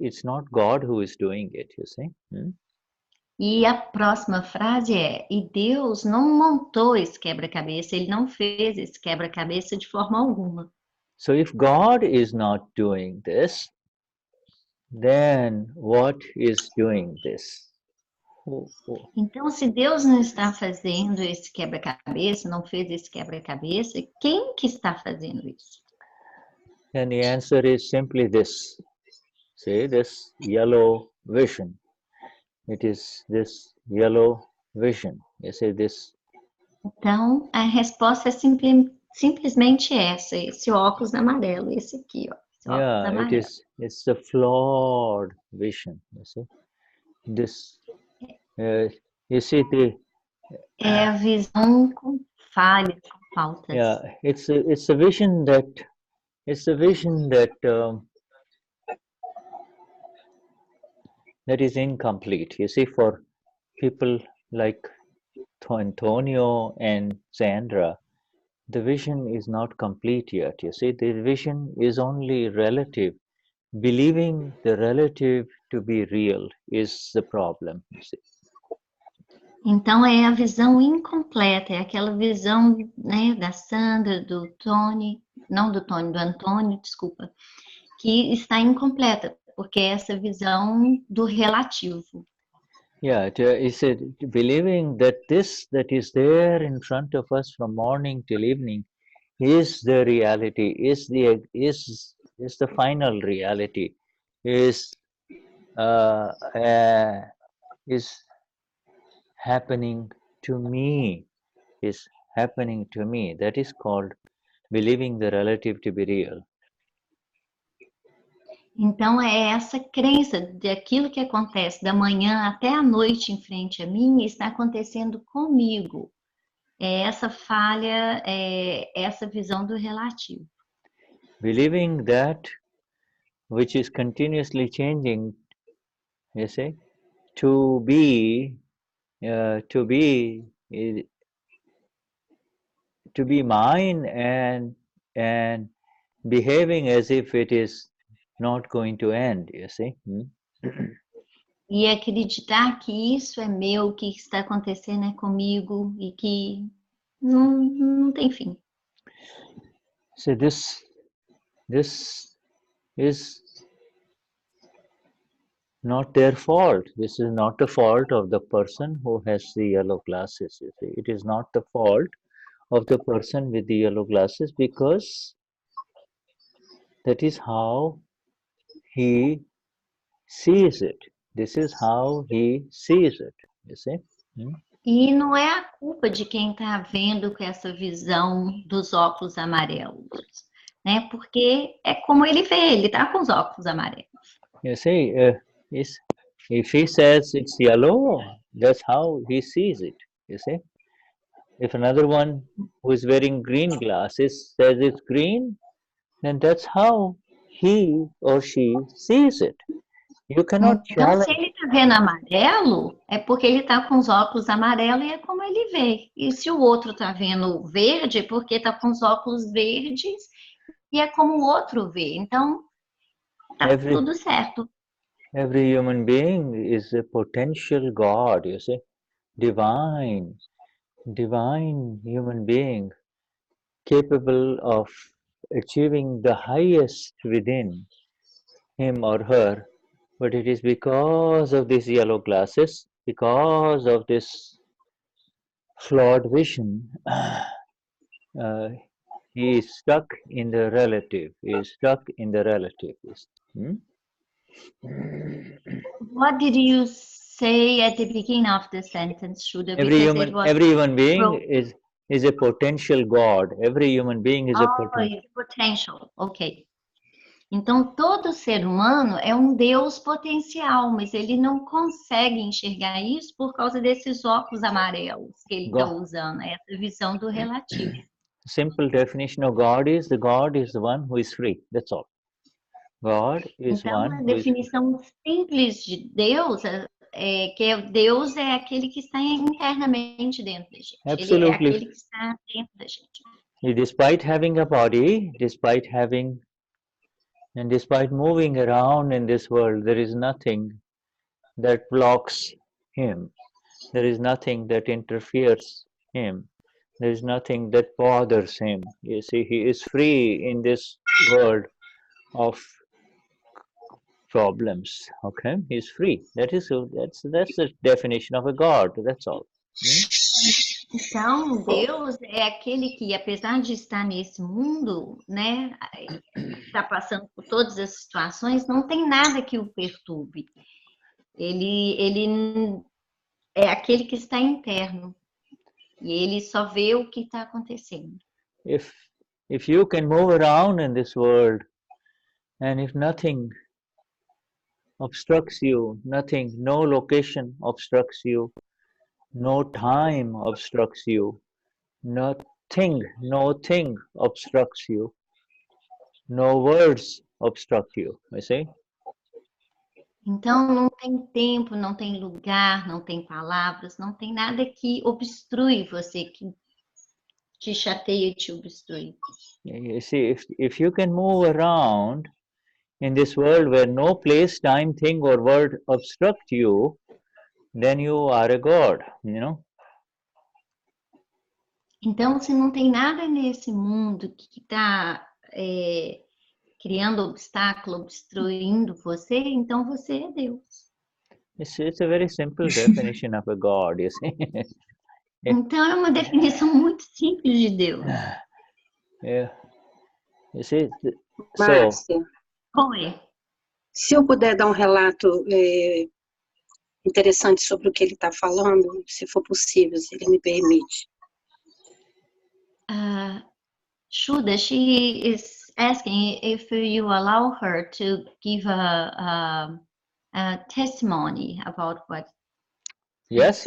It's not God who is doing it, you see. E a próxima frase é, e Deus não montou esse quebra-cabeça, ele não fez esse quebra-cabeça de forma alguma. So if God is not doing this, then what is doing this? Então, se Deus não está fazendo esse quebra-cabeça, não fez esse quebra-cabeça, quem que está fazendo isso? And the answer is simply this. See, this yellow vision. It is this yellow vision. You see this. Então, a resposta é simplesmente essa, esse óculos amarelo, esse aqui, ó. Esse óculos amarelo. It's the flawed vision, you see. This, you see é a visão com falhas, com faltas. Yeah, it's a vision that that is incomplete. You see, for people like Antonio and Sandra, the vision is not complete yet. You see, the vision is only relative. Believing the relative to be real is the problem, you see. Então, é a visão incompleta, é aquela visão, né, da Sandra, do Tony, não do Tony, do Antônio, desculpa, que está incompleta, porque é essa visão do relativo. Yeah, he said, believing that this that is there in front of us from morning till evening is the reality, is the final reality, is happening to me, That is called believing the relative to be real. Então, é essa crença de aquilo que acontece da manhã até a noite em frente a mim está acontecendo comigo. É essa falha, é essa visão do relativo. Believing that which is continuously changing, you see, to be mine and behaving as if it is not going to end, you see. E acreditar que isso é meu, que está acontecendo é comigo e que não tem fim. So this is not their fault. This is not the fault of the person who has the yellow glasses, you see. It is not the fault of the person with the yellow glasses, because that is how he sees it. This is how he sees it, you see. E não é a culpa de quem está vendo com essa visão dos óculos amarelos, né? Porque é como ele vê, ele está com os óculos amarelos. You see, if he says it's yellow, that's how he sees it, you see. If another one who is wearing green glasses says it's green, then that's how he or she sees it. You cannot Então, challenge. se ele está vendo amarelo, é porque ele está com os óculos amarelos e é como ele vê. E se o outro está vendo verde, é porque está com os óculos verdes e é como o outro vê. Então, está tudo certo. Every human being is a potential God, you see. Divine human being, capable of achieving the highest within him or her, but it is because of these yellow glasses, because of this flawed vision, he is stuck in the relative. He is stuck in the relative. What did you say at the beginning of the sentence, Shuddha? Every human being is a potential God. Every human being is a potential. Ok. Então, todo ser humano é um Deus potencial, mas ele não consegue enxergar isso por causa desses óculos amarelos que ele está usando, essa visão do relativo. Simple definition of God is the one who is free. That's all. God is então, a definição simples de Deus é que Deus é aquele que está internamente dentro da gente. Absolutely. Ele é aquele que está dentro da gente. Despite having a body, despite moving around in this world, there is nothing that blocks him. There is nothing that interferes him. There is nothing that bothers him. You see, he is free in this world of problems. Okay, he's free. That's the definition of a God. That's all. Então, Deus é aquele que, apesar de estar nesse mundo, né, está passando por todas as situações, não tem nada que o perturbe. Ele é aquele que está interno. E ele só vê o que está acontecendo. If you can move around in this world, and if nothing obstructs you, no location obstructs you, no time obstructs you, no thing obstructs you, no words obstruct you, you see? Então, não tem tempo, não tem lugar, não tem palavras, não tem nada que obstrui você, que te chateia e te obstrui. You see, if you can move around in this world where no place, time, thing or word obstruct you, then you are a God, you know? Então, se não tem nada nesse mundo que está criando obstáculo, obstruindo você, então você é Deus. It's a very simple definition of a God, you see. Então, é uma definição muito simples de Deus. Yeah. You see, Marcia, Oi. Se eu puder dar um relato interessante sobre o que ele está falando, se for possível, se ele me permite. Shuddha, she is asking if you allow her to give a testimony about what. Yes.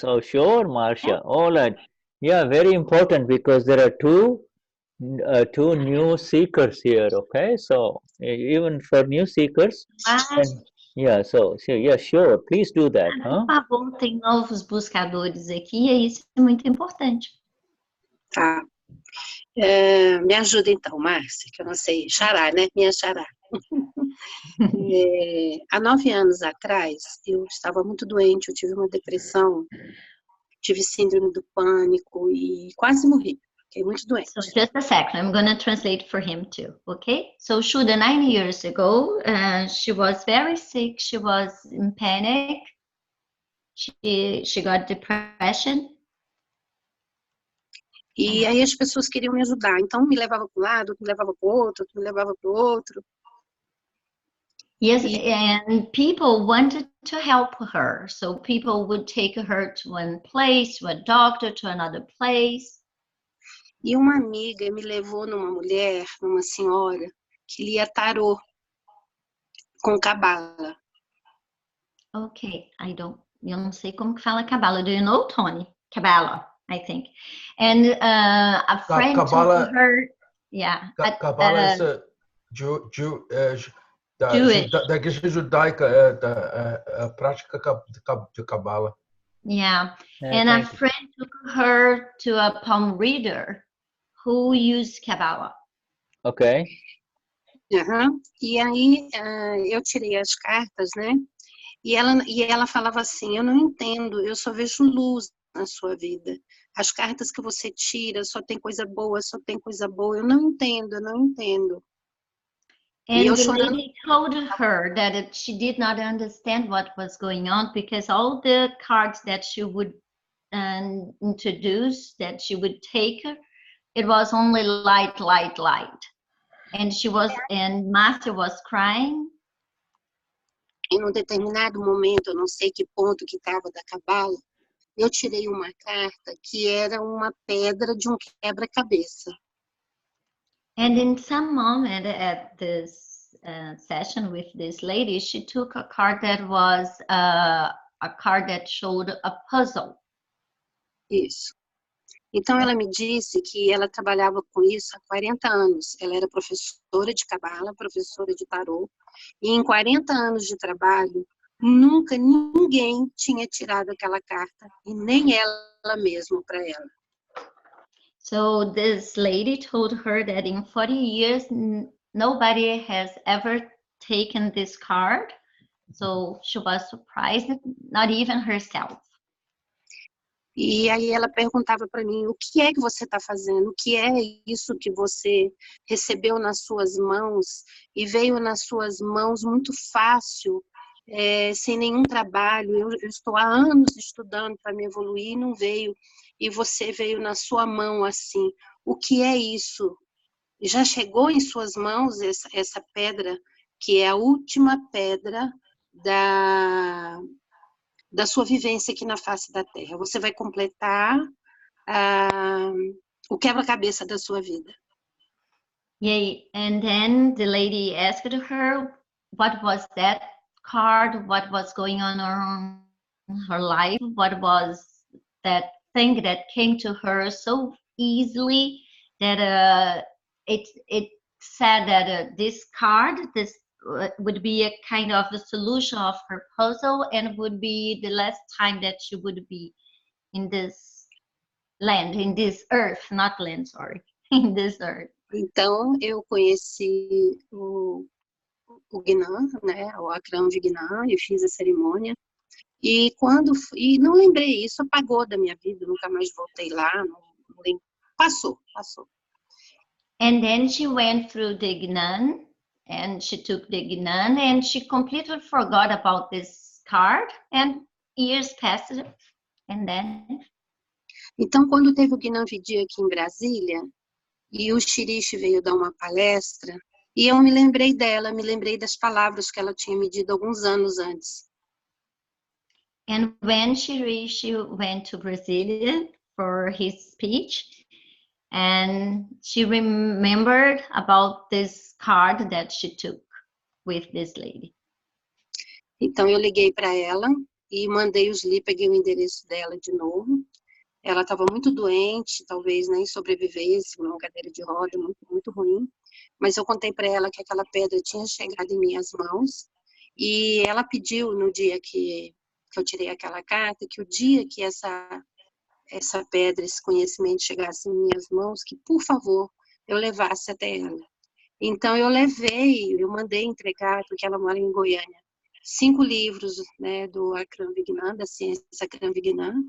Oh, sure, Marcia. All right. Yeah, very important because there are two new seekers here. Okay, so even for new seekers. So yeah, sure. Please do that. Por favor, tem novos buscadores aqui e isso é muito importante. Tá. Me ajuda então, Marcia, que eu não sei, xará, né? Minha xará. Há 9 anos atrás, eu estava muito doente, eu tive uma depressão, tive síndrome do pânico e quase morri. Fiquei muito doente. So just a second, I'm going to translate for him too, okay? So Shuddha, 9 years ago, she was very sick, she was in panic, she got depression. E aí as pessoas queriam me ajudar, então me levava para um lado, me levava para o outro, me levava para o outro. Yes, and people wanted to help her, so people would take her to one place, to a doctor, to another place. E uma amiga me levou numa senhora, que lia tarô com cabala. Okay, eu não sei como que fala cabala. Do you know, Tony? Cabala, I think. And a friend told her, yeah. Cabala is da igreja judaica, a prática de cabala. Yeah, and a friend took her to a palm reader who used Kabbalah. Okay. E aí eu tirei as cartas, né? E ela falava assim, eu não entendo, eu só vejo luz na sua vida. As cartas que você tira, só tem coisa boa, só tem coisa boa. Eu não entendo, eu não entendo. E eu And the chorando. lady told her that she did not understand what was going on because all the cards that she would introduce, that she would take, it was only light, light, light. And Marcia was crying. Em um determinado momento, eu não sei que ponto que estava da cabala, eu tirei uma carta que era uma pedra de um quebra-cabeça. And in some moment at this session with this lady, she took a card that was a card that showed a puzzle. Isso. Então, ela me disse que ela trabalhava com isso há 40 anos. Ela era professora de cabala, professora de tarô. E em 40 anos de trabalho, nunca ninguém tinha tirado aquela carta, e nem ela mesma para ela. So this lady told her that in 40 years, nobody has ever taken this card. So she was surprised, not even herself. E aí ela perguntava para mim, o que é que você está fazendo? O que é isso que você recebeu nas suas mãos e veio nas suas mãos muito fácil, sem nenhum trabalho? Eu estou há anos estudando para me evoluir e não veio. E você veio na sua mão assim. O que é isso? Já chegou em suas mãos essa pedra, que é a última pedra da sua vivência aqui na face da Terra. Você vai completar o quebra-cabeça da sua vida. Yeah, and then the lady asked her what was that card, what was going on in her life, what was that thing that came to her so easily that it said that this card, this would be a kind of the solution of her puzzle and would be the last time that she would be in this land, in this earth, not land, sorry, in this earth. Então, eu conheci o Vignan, né, o Akram Vignan, e fiz a cerimônia. E não lembrei, isso apagou da minha vida, nunca mais voltei lá, passou. And then she went through the Gnan, and she took the Gnan, and she completely forgot about this card, and years passed, and then... Então, quando teve o Gnani aqui em Brasília, e o Shirish veio dar uma palestra, e eu me lembrei dela, me lembrei das palavras que ela tinha me dito alguns anos antes. And when she went to Brasilia for his speech, and she remembered about this card that she took with this lady. Então eu liguei para ela e mandei peguei o endereço dela de novo. Ela estava muito doente, talvez nem sobrevivesse, numa cadeira de roda, muito, muito ruim. Mas eu contei para ela que aquela pedra tinha chegado em minhas mãos e ela pediu no dia que eu tirei aquela carta, que o dia que essa pedra, esse conhecimento chegasse em minhas mãos, que, por favor, eu levasse até ela. Então, eu mandei entregar, porque ela mora em Goiânia, 5 livros, né, do Akram Vignan, da ciência Akram Vignan,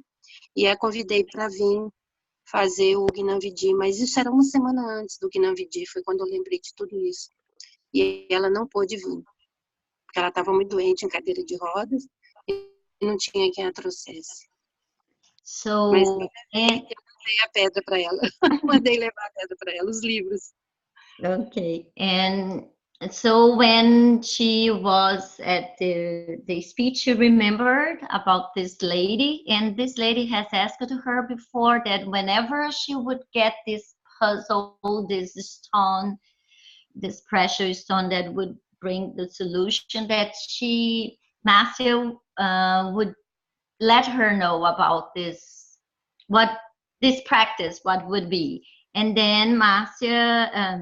e a convidei para vir fazer o Gnani, mas isso era uma semana antes do Gnani, foi quando eu lembrei de tudo isso. E ela não pôde vir, porque ela estava muito doente, em cadeira de rodas, e não tinha quem a trouxesse. So, mas eu mandei a pedra para ela, mandei levar a pedra para ela, os livros. Okay, and so when she was at the speech, she remembered about this lady, and this lady has asked her before that whenever she would get this puzzle, this stone, this precious stone that would bring the solution, that Marcia would let her know about this, what this practice, what would be. And then Marcia,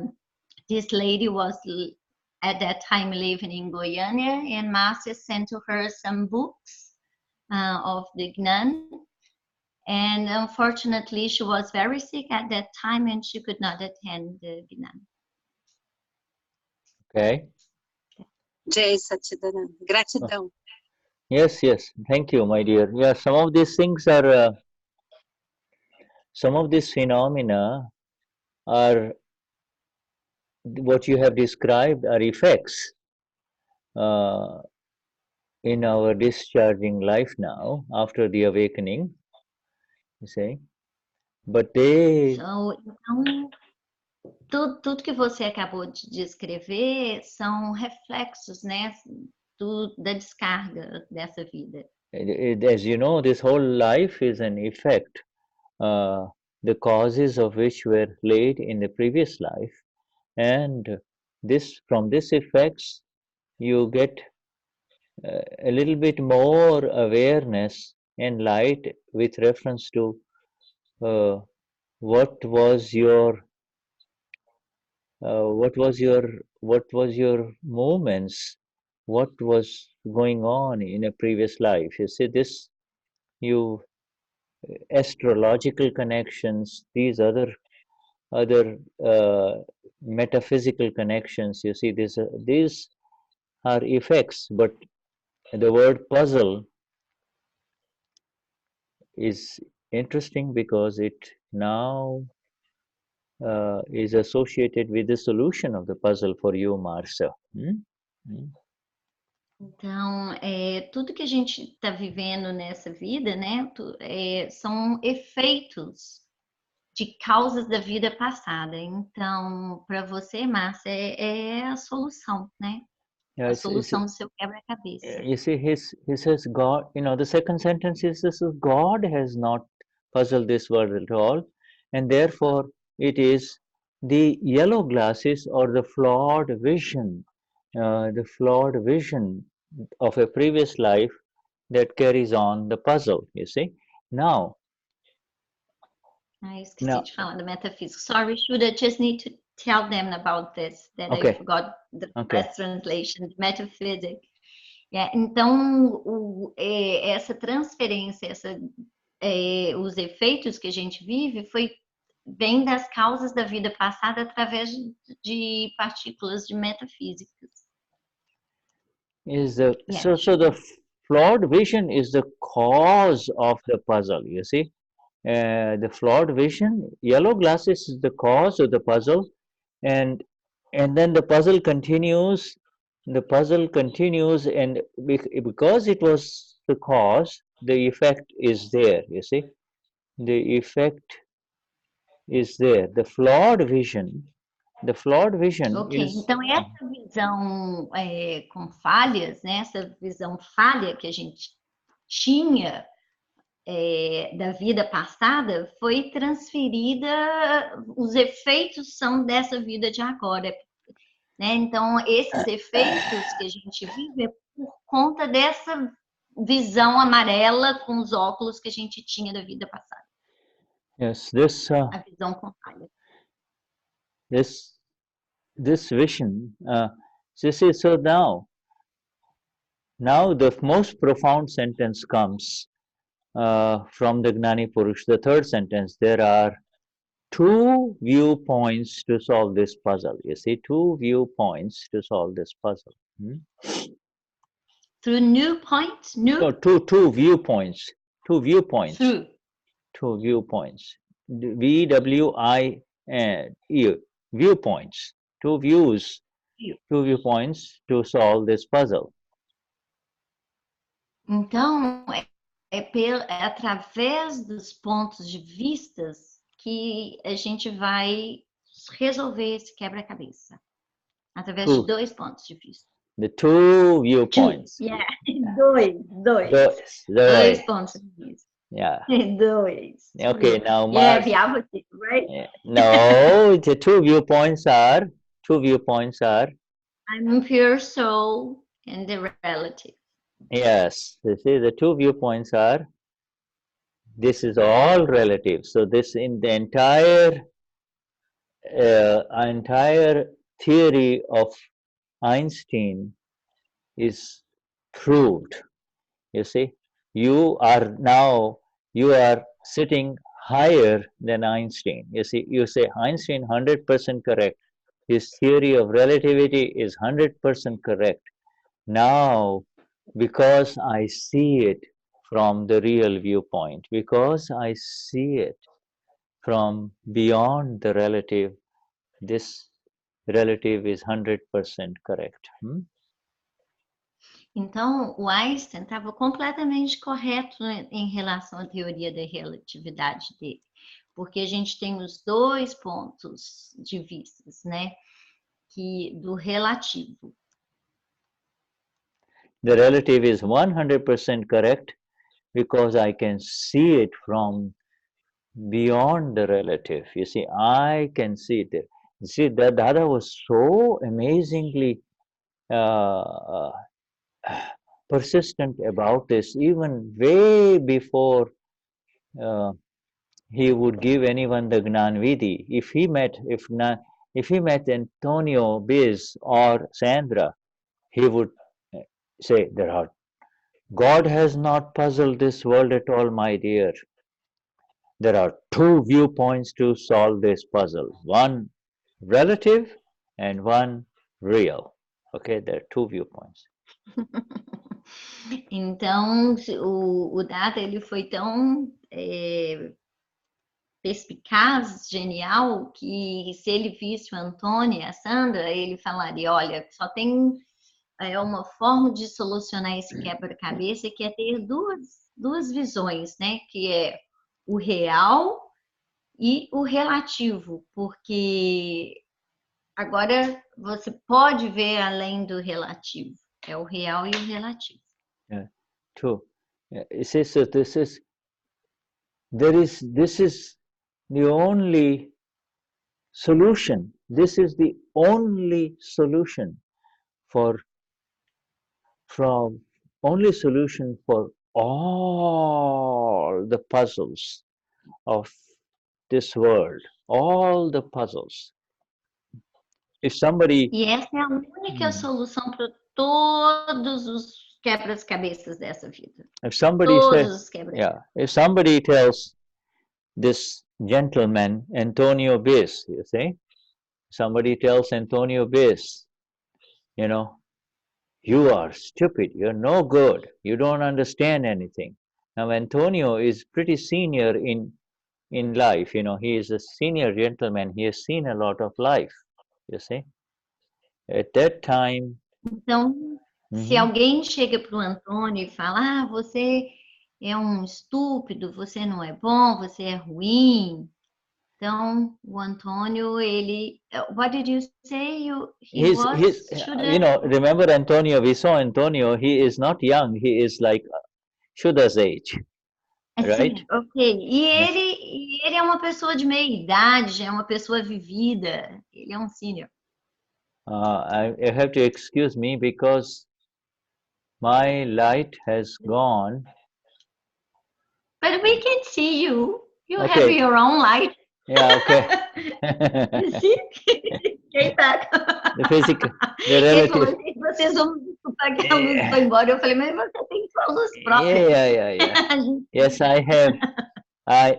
this lady was at that time living in Goiânia, and Marcia sent to her some books of the Gnani. And unfortunately, she was very sick at that time and she could not attend the Gnani. Okay. Jai Satchidananda. Gratidão. Yes, thank you, my dear. Yeah, some of these things are some of these phenomena are what you have described are effects in our discharging life now after the awakening, you see. But they... So, então, tudo que você acabou de descrever são reflexos, né, da descarga dessa vida. As you know, this whole life is an effect, the causes of which were laid in the previous life, and from this effects you get a little bit more awareness and light with reference to what was your movements, what was going on in a previous life. You see this, astrological connections, these other metaphysical connections. You see, these are effects, but the word puzzle is interesting because it now is associated with the solution of the puzzle for you, Marcia. Então, tudo que a gente está vivendo nessa vida, né, são efeitos de causas da vida passada. Então, para você, Márcia, é a solução, né? Yeah, a solução do seu quebra-cabeça. You see, he says God, the second sentence is this: God has not puzzled this world at all, and therefore it is the yellow glasses or the flawed vision of a previous life that carries on the puzzle, you see. Now, I esqueci de falar da metafísica. Sorry, Shuddha, just need to tell them about this, that I forgot the best translation, metaphysics. Então, essa transferência, os efeitos que a gente vive vem das causas da vida passada através de partículas de metafísicas. So the flawed vision is the cause of the puzzle, you see. The flawed vision, yellow glasses is the cause of the puzzle, and then the puzzle continues. The puzzle continues, and because it was the cause, the effect is there. You see, the effect is there. The flawed vision. Então essa visão com falhas, né? Essa visão falha que a gente tinha da vida passada foi transferida, os efeitos são dessa vida de agora, né? Então, esses efeitos que a gente vive é por conta dessa visão amarela com os óculos que a gente tinha da vida passada. Yes, a visão com falha. This vision, so now the most profound sentence comes from the Gnani Purush, the third sentence. There are two viewpoints to solve this puzzle. You see, two viewpoints to solve this puzzle. Through new points? No, two viewpoints. Two viewpoints. Through. Two viewpoints. V-W-I-E. Viewpoints. Two views. Two viewpoints to solve this puzzle. Então, é através dos pontos de vistas que a gente vai resolver esse quebra-cabeça. Através de dois pontos de vista. The two viewpoints. Yeah, dois pontos de vista. Yeah. Dois. Okay, now Yeah, the opposite, right? No, the two viewpoints are I'm pure soul and the relative. Yes, you see, the two viewpoints are, this is all relative. So this in the entire theory of Einstein is proved. You see, you are sitting higher than Einstein. You see, you say Einstein 100% correct. His theory of relativity is 100% correct. Now, because I see it from the real viewpoint, because I see it from beyond the relative, this relative is 100% correct. Então, o Einstein estava completamente correto em relação à teoria da relatividade dele, porque a gente tem os dois pontos de vista, né, que do relativo. The relative is 100% correct because I can see it from beyond the relative. You see, I can see it there. You see, that Dada was so amazingly persistent about this, even way before he would give anyone the Gnanvidi. If he met Antonio, Biz, or Sandra, he would say, God has not puzzled this world at all, my dear. There are two viewpoints to solve this puzzle. One relative and one real. Okay, there are two viewpoints. Então, o Dada, ele foi tão perspicaz, genial, que se ele visse o Antônio e a Sandra, ele falaria, olha, só tem uma forma de solucionar esse quebra-cabeça, que é ter duas visões, né? Que é o real e o relativo, porque agora você pode ver além do relativo, é o real e o relativo. Yeah, true. Yeah, this is the only solution. This is the only solution for all the puzzles of this world, all the puzzles. If somebody... E essa é a única solução para todos os quebra-cabeças dessa vida. If somebody says, if somebody tells this gentleman, Antonio Bis, you see, somebody tells Antonio Bis, you know, you are stupid, you're no good, you don't understand anything. Now Antonio is pretty senior in life, you know, he is a senior gentleman, he has seen a lot of life, you see. At that time... Então, se alguém chega para o Antônio e fala, você é um estúpido, você não é bom, você é ruim. Então, o Antônio, ele... What did you say? He was? You know, remember Antonio, we saw Antonio, he is not young, he is like Shuddha's age, right? Sim, ok. E ele é uma pessoa de meia idade, já é uma pessoa vivida, ele é um senior. I have to excuse me because my light has gone. But we can see you. You have your own light. Yeah, okay. You see? The physical, the relative. Vocês vão desculpar que a luz foi embora. Eu falei, mas você tem sua luz própria. Yeah. Yes, I have.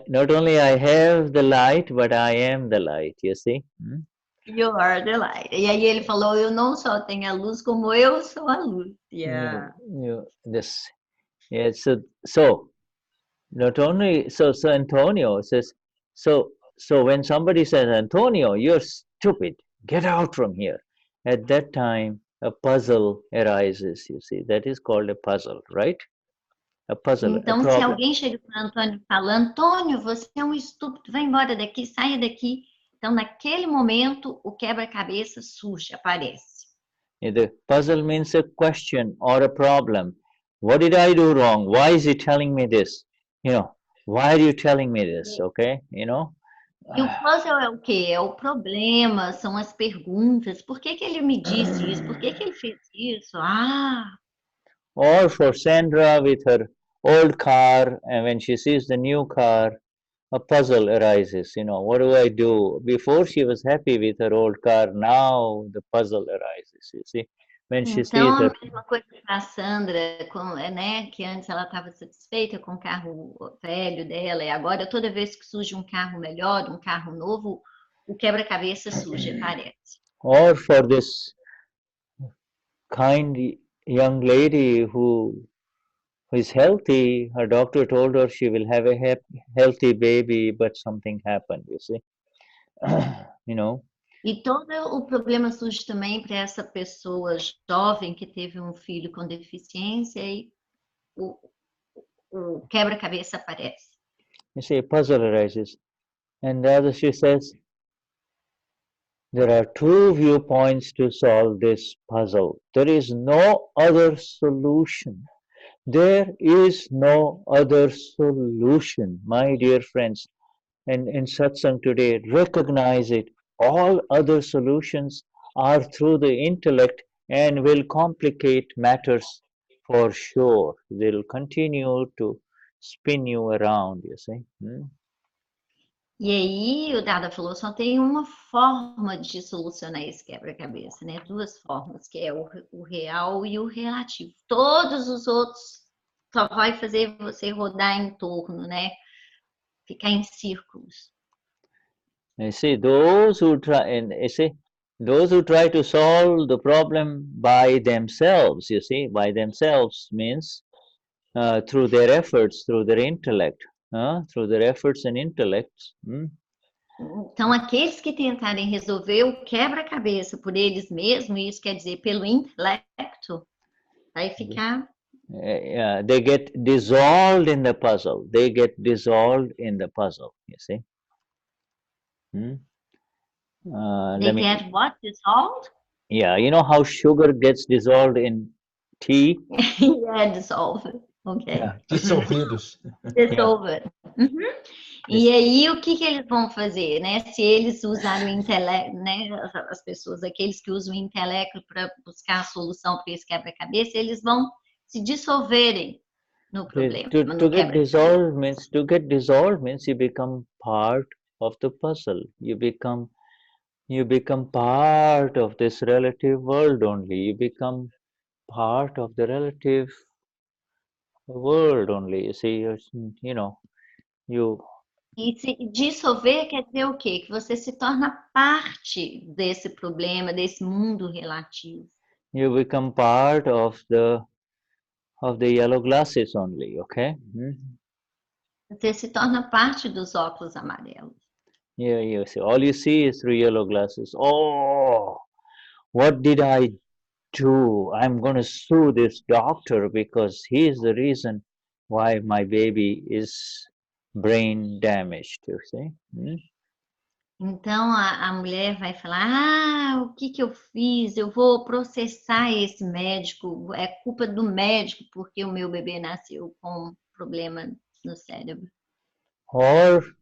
Not only I have the light, but I am the light, you see? You are the light. E aí ele falou, eu não só tenho a luz, como eu sou a luz. Yeah. So not only, so Antonio says, so when somebody says, Antonio, you're stupid, get out from here. At that time, a puzzle arises, you see. That is called a puzzle, right? A puzzle. Então, se alguém chega para o Antônio e fala, Antônio, você é um estúpido, vai embora daqui, saia daqui. Então, naquele momento, o quebra-cabeça surge, aparece. The puzzle means a question or a problem. What did I do wrong? Why is he telling me this? You know, why are you telling me this? Okay, you know? E o puzzle é o quê? É o problema, são as perguntas. Por que ele me disse isso? Por que ele fez isso? Or for Sandra with her old car, and when she sees the new car, a puzzle arises, you know, what do I do? Before she was happy with her old car, now the puzzle arises, you see. When she então, sees her... a mesma coisa para a Sandra, né, que antes ela estava satisfeita com o carro velho dela, e agora toda vez que surge um carro melhor, um carro novo, o quebra-cabeça surge, aparece. Or for this kind young lady who is healthy. Her doctor told her she will have a healthy baby, but something happened, you see. You know. E todo o problema surge também para essa pessoa jovem que teve um filho com deficiência e o quebra-cabeça aparece. You see, a puzzle arises. And Dadashri says, there are two viewpoints to solve this puzzle. There is no other solution. There is no other solution, my dear friends. And in Satsang today, recognize it. All other solutions are through the intellect and will complicate matters for sure. They'll continue to spin you around, you see. E aí, o Dada falou, só tem uma forma de solucionar esse quebra-cabeça, né? Duas formas, que é o real e o relativo. Todos os outros só vai fazer você rodar em torno, né? Ficar em círculos. You see, those who try to solve the problem by themselves, you see, by themselves means through their efforts, through their intellect, through their efforts and intellects. Então, aqueles que tentarem resolver o quebra-cabeça por eles mesmos, isso quer dizer pelo intelecto, vai ficar... They get dissolved in the puzzle. They get dissolved in the puzzle, you see. They get what? Dissolved? Yeah, you know how sugar gets dissolved in tea? Yeah, dissolved. Okay. Yeah, dissolvidos. Dissolved. E aí, o que eles vão fazer, né? Se eles usarem o intelecto, né? As pessoas, aqueles que usam o intelecto para buscar a solução para esse quebra-cabeça, eles vão se dissolverem no problema. To get dissolved means you become part of the puzzle. You become part of this relative world only. You become part of the relative world only. You see, you know, you. E se dissolver quer dizer o quê? Que você se torna parte desse problema, desse mundo relativo. You become part of the yellow glasses only, okay? Você se torna parte dos óculos amarelos. Yeah, you see, all you see is through yellow glasses. Oh, what did I do? I'm going to sue this doctor because he is the reason why my baby is brain damaged, you see? Então a mulher vai falar, o que eu fiz? Eu vou processar esse médico, é culpa do médico porque o meu bebê nasceu com problema no cérebro. Or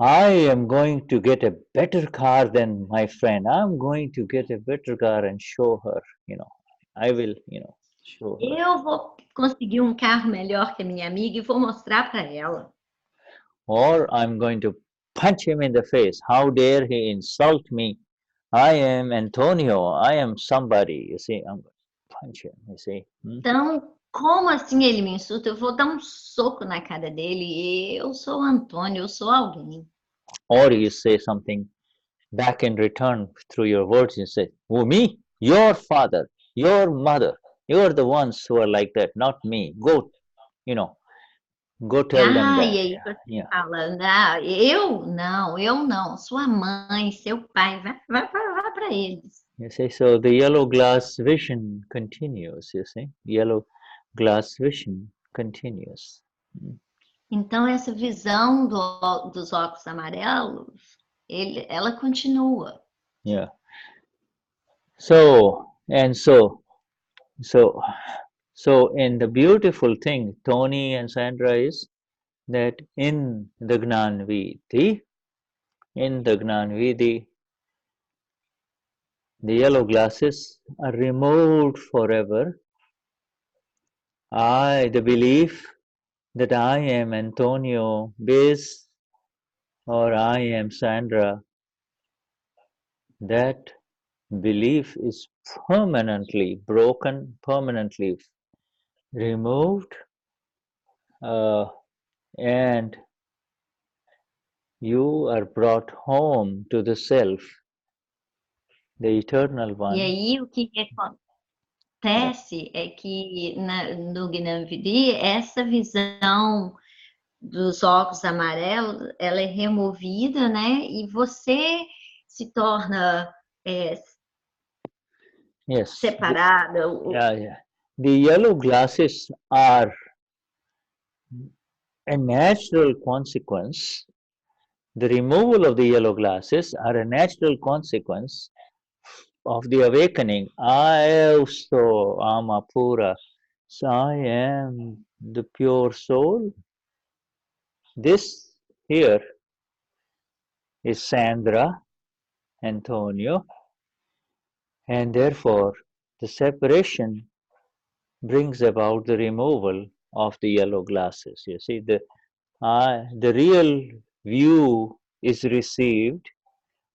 I am going to get a better car than my friend. I'm going to get a better car and show her, you know. I will, you know, show her. Eu vou conseguir um carro melhor que a minha amiga e vou mostrar para ela. Or I'm going to punch him in the face. How dare he insult me? I am Antonio. I am somebody. You see, I'm going to punch him. You see. Então, como assim ele me insulta? Eu vou dar um soco na cara dele. E eu sou Antônio, eu sou alguém. Or you say something back in return through your words. You say, "Oh, me, your father, your mother. You're the ones who are like that, not me. Go, you know." Go tell them that. E aí você fala, eu não, sua mãe, seu pai, vai para eles. You see, so the yellow glass vision continues, you see, yellow glass vision continues. Então essa visão dos óculos amarelos, ela continua. Yeah. So, and the beautiful thing, Tony and Sandra, is that in the Gnani Vidhi, the yellow glasses are removed forever. The belief that I am Antonio Biz or I am Sandra, that belief is permanently broken, permanently removed, and you are brought home to the self, the eternal one. E aí o que acontece é que no Gnani, essa visão dos óculos amarelos, ela é removida, né? E você se torna separada. The yellow glasses are a natural consequence. The removal of the yellow glasses are a natural consequence of the awakening. Isso, Alma Pura. So I am the pure soul. This here is Sandra, Antonio, and therefore the separation brings about the removal of the yellow glasses. You see, the real view is received.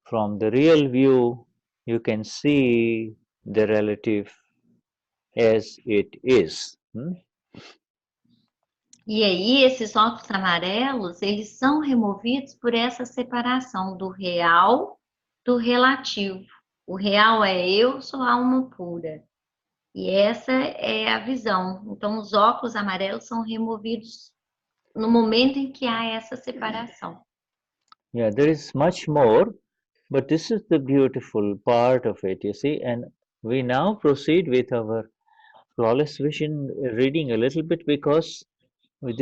From the real view, you can see the relative as it is. E aí, esses óculos amarelos, eles são removidos por essa separação do real do relativo. O real é eu, sou alma pura. E essa é a visão. Então, os óculos amarelos são removidos no momento em que há essa separação. Yeah, there is much more, but this is the beautiful part of it, you see. And we now proceed with our flawless vision reading a little bit, because with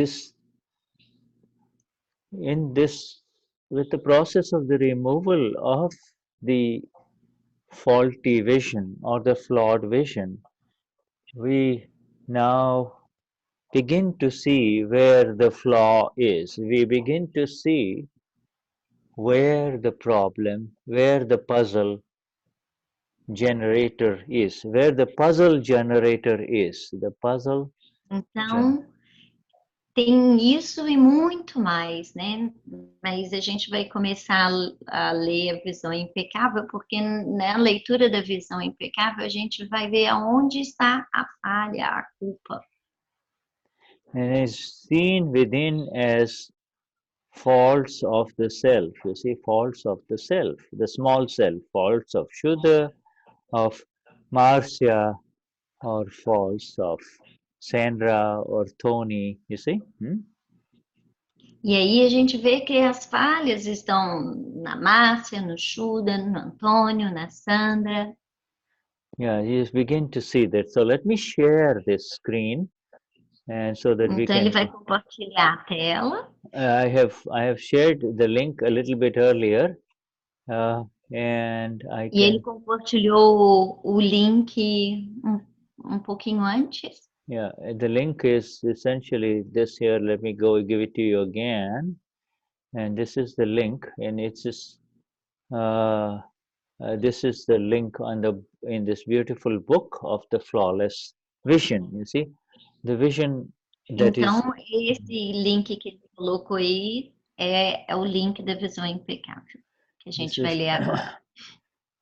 the process of the removal of the faulty vision or the flawed vision, we now begin to see where the flaw is. We begin to see where the problem, where the puzzle generator is, where the puzzle generator is. The puzzle. Então, tem isso e muito mais, né? Mas a gente vai começar a ler a visão impecável, porque na leitura da visão impecável a gente vai ver aonde está a falha, a culpa. And is seen within as faults of the self. You see, faults of the self, the small self, faults of Shuddha, of Marcia, or faults of Sandra or Tony, you see? E aí a gente vê que as falhas estão na Marcia, no Shuddha, no Antonio, na Sandra. Yeah, you begin to see that. So let me share this screen, and so that we Então can. ele vai compartilhar a tela. I have shared the link a little bit earlier, and I E ele can. compartilhou o link um pouquinho antes. Yeah, the link is essentially this here. Let me go give it to you again. And this is the link, and it's just this is the link in this beautiful book of the flawless vision. You see, the vision that então, esse link que ele colocou aí é o link da visão impecável, que a gente vai ler agora.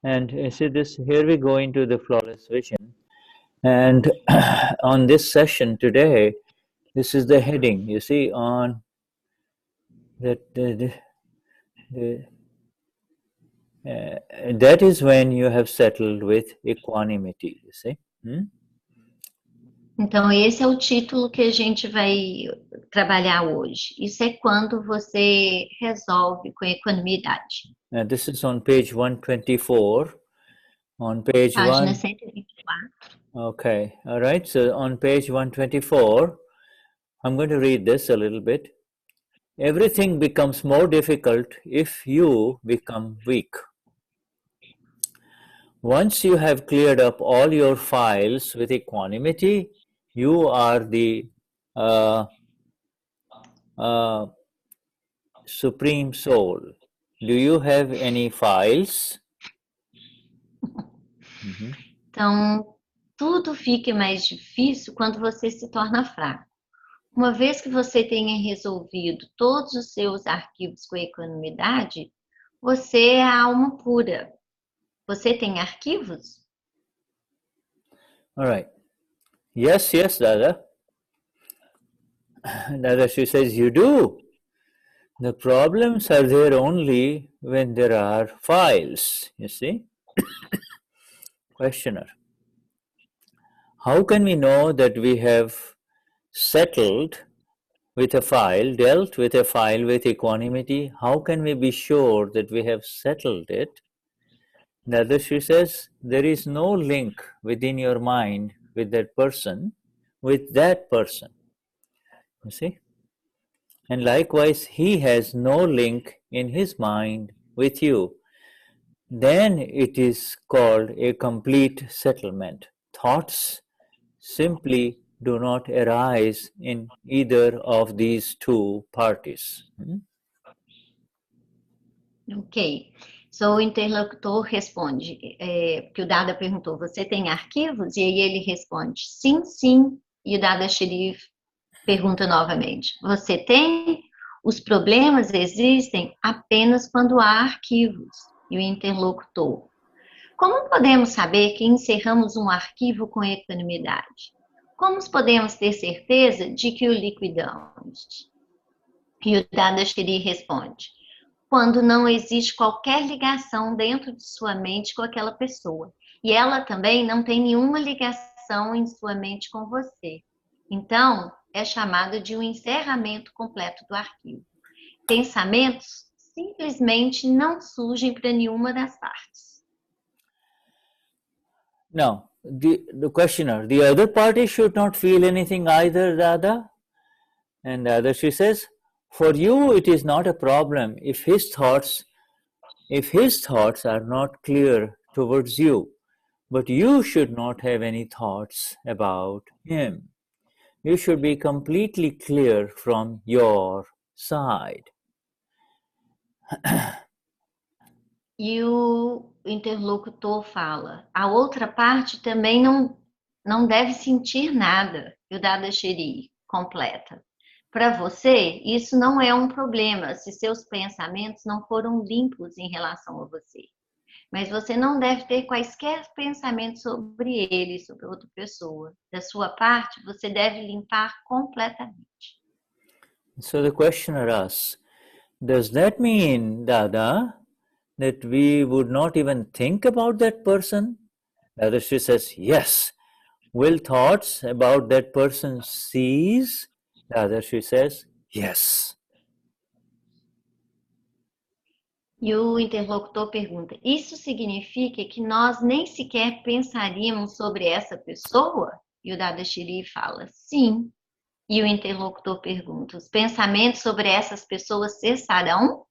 And you see this, here we go into the flawless vision. And on this session today, this is the heading, you see, on that that is when you have settled with equanimity, you see. Então, esse é o título que a gente vai trabalhar hoje. Isso é quando você resolve com equanimidade. This is on page 124. On page Página 1. 124. Okay, all right. So on page 124, I'm going to read this a little bit. Everything becomes more difficult if you become weak. Once you have cleared up all your files with equanimity, you are the Supreme Soul. Do you have any files? Então, tudo fica mais difícil quando você se torna fraco. Uma vez que você tenha resolvido todos os seus arquivos com equanimidade, você é a alma pura. Você tem arquivos? All right. Yes, Dada. Dadashri says, you do. The problems are there only when there are files, you see. Questioner. how can we know that we have settled with a file, dealt with a file with equanimity? How can we be sure that we have settled it? Dadashri says, there is no link within your mind with that person, you see? And likewise, he has no link in his mind with you. Then it is called a complete settlement. Thoughts simply do not arise in either of these two parties. Ok. So, o interlocutor responde, que o Dada perguntou, você tem arquivos? E aí ele responde, sim, sim. E o Dadashri pergunta novamente, você tem? Os problemas existem apenas quando há arquivos. E o interlocutor, como podemos saber que encerramos um arquivo com equanimidade? Como podemos ter certeza de que o liquidamos? E o Dadashri responde, quando não existe qualquer ligação dentro de sua mente com aquela pessoa. E ela também não tem nenhuma ligação em sua mente com você. Então, é chamado de um encerramento completo do arquivo. Pensamentos simplesmente não surgem para nenhuma das partes. Now, the questioner, the other party should not feel anything either, Dada. And Dadashri says, for you it is not a problem if his thoughts are not clear towards you, but you should not have any thoughts about him. You should be completely clear from your side. E o interlocutor fala, a outra parte também não deve sentir nada. E o Dadashri completa. Para você, isso não é um problema se seus pensamentos não foram limpos em relação a você. Mas você não deve ter quaisquer pensamentos sobre ele, sobre outra pessoa. Da sua parte, você deve limpar completamente. So the questioner asks, does that mean, Dada, that we would not even think about that person? Dadashri says, yes. Will thoughts about that person cease? Dadashri says, yes. E o interlocutor pergunta, isso significa que nós nem sequer pensaríamos sobre essa pessoa? E o Dadashri fala, sim. E o interlocutor pergunta, os pensamentos sobre essas pessoas cessarão?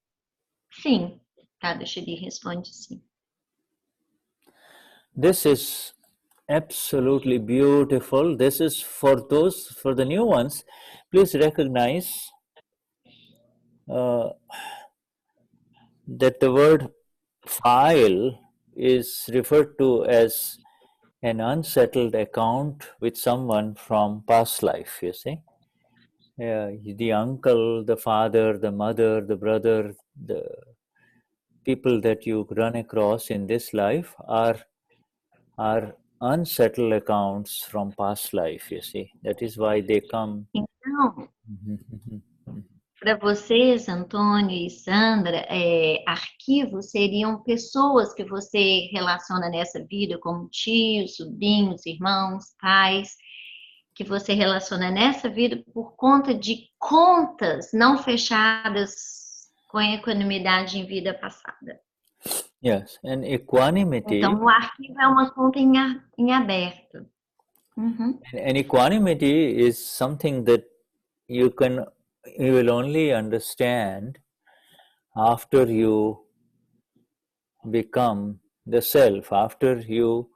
Sim. Dadashri responde sim. This is absolutely beautiful. This is for the new ones. Please recognize that the word file is referred to as an unsettled account with someone from past life, you see. The uncle, the father, the mother, the brother, the people that you run across in this life are unsettled accounts from past life, you see. That is why they come. Então, para vocês, Antônio e Sandra, arquivos seriam pessoas que você relaciona nessa vida, como tios, sobrinhos, irmãos, pais, que você relaciona nessa vida por conta de contas não fechadas com a equanimidade em vida passada. Yes, and equanimity. Então, o arquivo é uma conta em aberto. And equanimity is something that you will only understand after you become the self, after you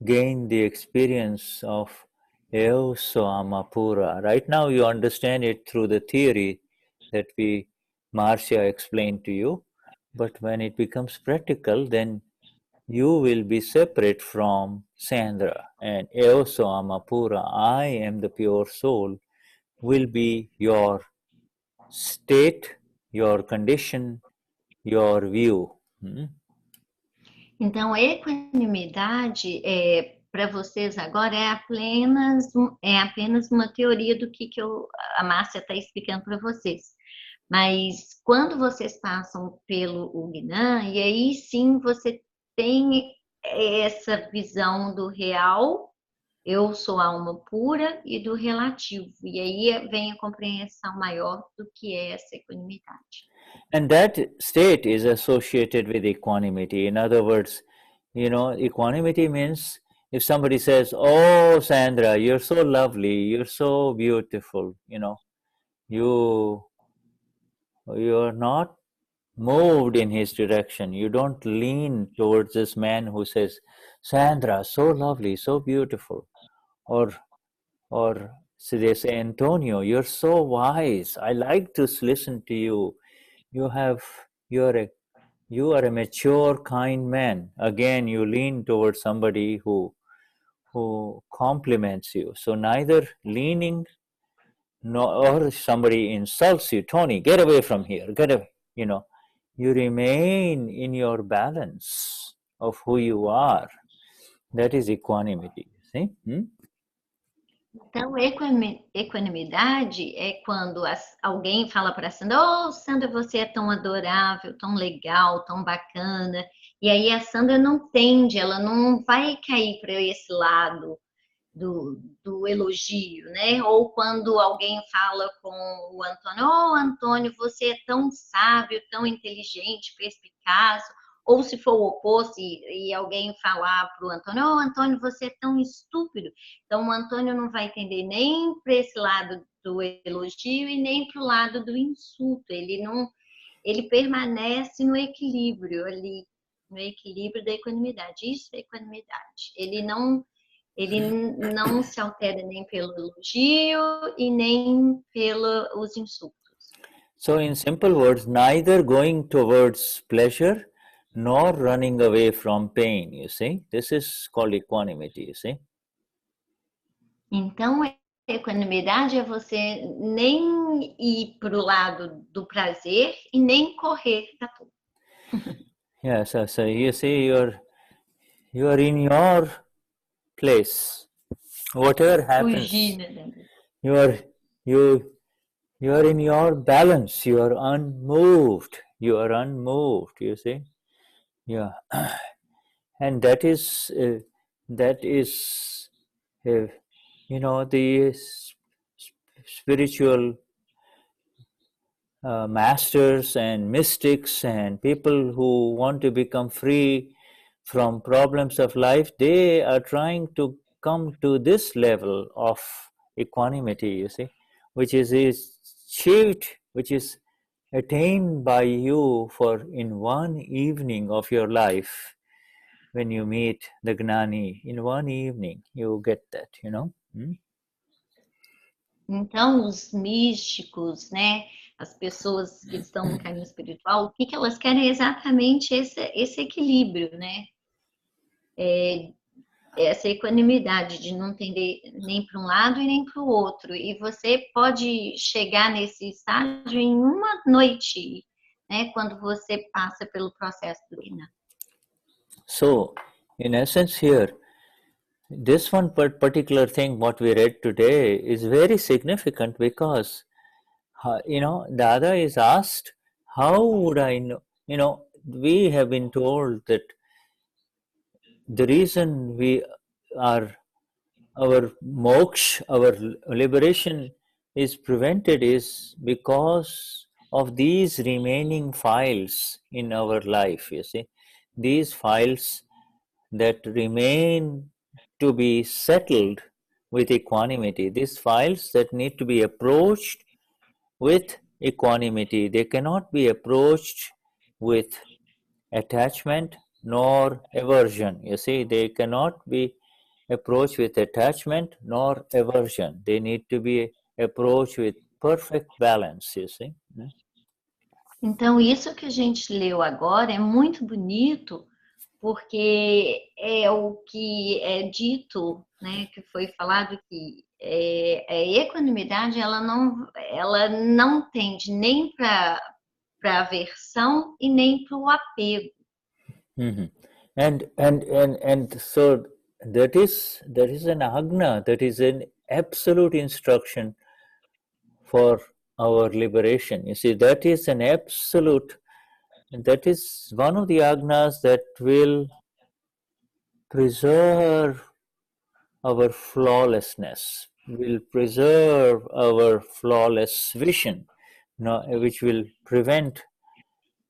gain the experience of Isso, Pura. Right now you understand it through the theory that Marcia explained to you, but when it becomes practical, then you will be separate from Sandra, and Isso, Pura, I am the pure soul, will be your state, your condition, your view. Então, a equanimidade, para vocês agora, é apenas uma teoria do que a Márcia está explicando para vocês. Mas quando vocês passam pelo Gnan, e aí sim você tem essa visão do real, eu sou a alma pura, e do relativo. E aí vem a compreensão maior do que é essa equanimidade. And that state is associated with equanimity. In other words, you know, equanimity means if somebody says, "Oh, Sandra, you're so lovely, you're so beautiful," you know, you're not moved in his direction. You don't lean towards this man who says, "Sandra, so lovely, so beautiful," or so they say, "Antonio, you're so wise. I like to listen to you. You are a mature, kind man." Again, you lean towards somebody who compliments you. So neither leaning or somebody insults you. "Tony, get away from here. Get away." You know, you remain in your balance of who you are. That is equanimity. See? Então, equanimidade é quando alguém fala para a Sandra: "Oh, Sandra, você é tão adorável, tão legal, tão bacana." E aí a Sandra não tende, ela não vai cair para esse lado do elogio, né? Ou quando alguém fala com o Antônio: "Oh, Antônio, você é tão sábio, tão inteligente, perspicaz." Ou se for o oposto e alguém falar para o Antônio: "Oh, Antônio, você é tão estúpido." Então, o Antônio não vai entender nem para esse lado do elogio e nem para o lado do insulto. Ele permanece no equilíbrio ali, no equilíbrio da equanimidade. Isso é equanimidade. Ele não se altera nem pelo elogio e nem pelos insultos. So in simple words, neither going towards pleasure nor running away from pain, you see. This is called equanimity, you see. Então, a equanimidade é você nem ir para o lado do prazer e nem correr da dor. Yeah, so you see, you are in your place. Whatever happens, you are in your balance. You are unmoved. You are unmoved. You see, yeah, and that is you know, the spiritual masters and mystics and people who want to become free from problems of life. They are trying to come to this level of equanimity, you see, which is achieved, which is attained by you in one evening of your life. When you meet the Gnani, in one evening, you get that, you know. Então, os místicos, né, as pessoas que estão no caminho espiritual, o que elas querem é exatamente esse equilíbrio, né? Essa equanimidade de não tender nem para um lado e nem para o outro. E você pode chegar nesse estágio em uma noite, né, quando você passa pelo processo do Gnan. So, in essence here, this one particular thing what we read today is very significant because, you know, Dada is asked, how would I know? You know, we have been told that the reason our moksha, our liberation is prevented is because of these remaining files in our life, you see. These files that remain to be settled with equanimity, these files that need to be approached with equanimity, they cannot be approached with attachment nor aversion. You see, they cannot be approached with attachment nor aversion. They need to be approached with perfect balance, you see. Então, isso que a gente leu agora é muito bonito, porque é o que é dito, né, que foi falado que a equanimidade ela não tende nem para aversão e nem para o apego. And so that is an agna, that is an absolute instruction for our liberation. You see, that is an absolute, that is one of the agnas that will preserve our flawlessness, will preserve our flawless vision, which will prevent,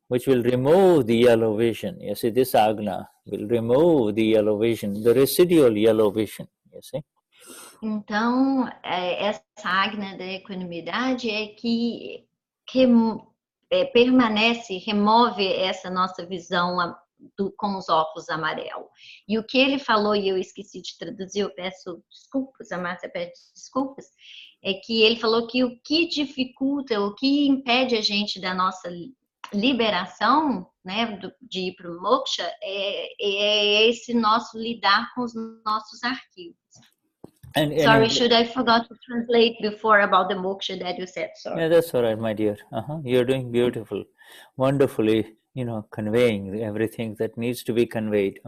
which will remove the yellow vision. You see, this agna will remove the yellow vision, the residual yellow vision, you see. Então, essa agna da equanimidade é que permanece, remove essa nossa visão com os óculos amarelos. E o que ele falou, e eu esqueci de traduzir, eu peço desculpas, a Marcia pede desculpas, é que ele falou que o que dificulta, o que impede a gente da nossa liberação, né, de ir para o moksha, é esse nosso lidar com os nossos arquivos. Sorry, Shuddha, I forgot to translate before about the moksha that you said. Sorry. Yeah, that's all right, my dear. You're doing beautiful, wonderfully, conveying everything that needs to be conveyed.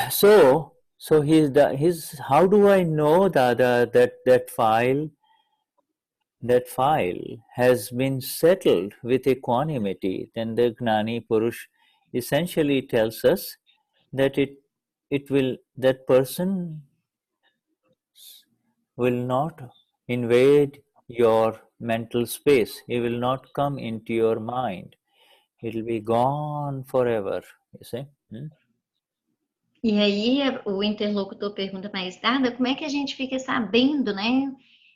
So his. How do I know that file has been settled with equanimity? Then the Gnani Purush essentially tells us that that person will not invade your mental space. He will not come into your mind. It will be gone forever, you see. E aí o interlocutor pergunta, mas Dada, como é que a gente fica sabendo, né,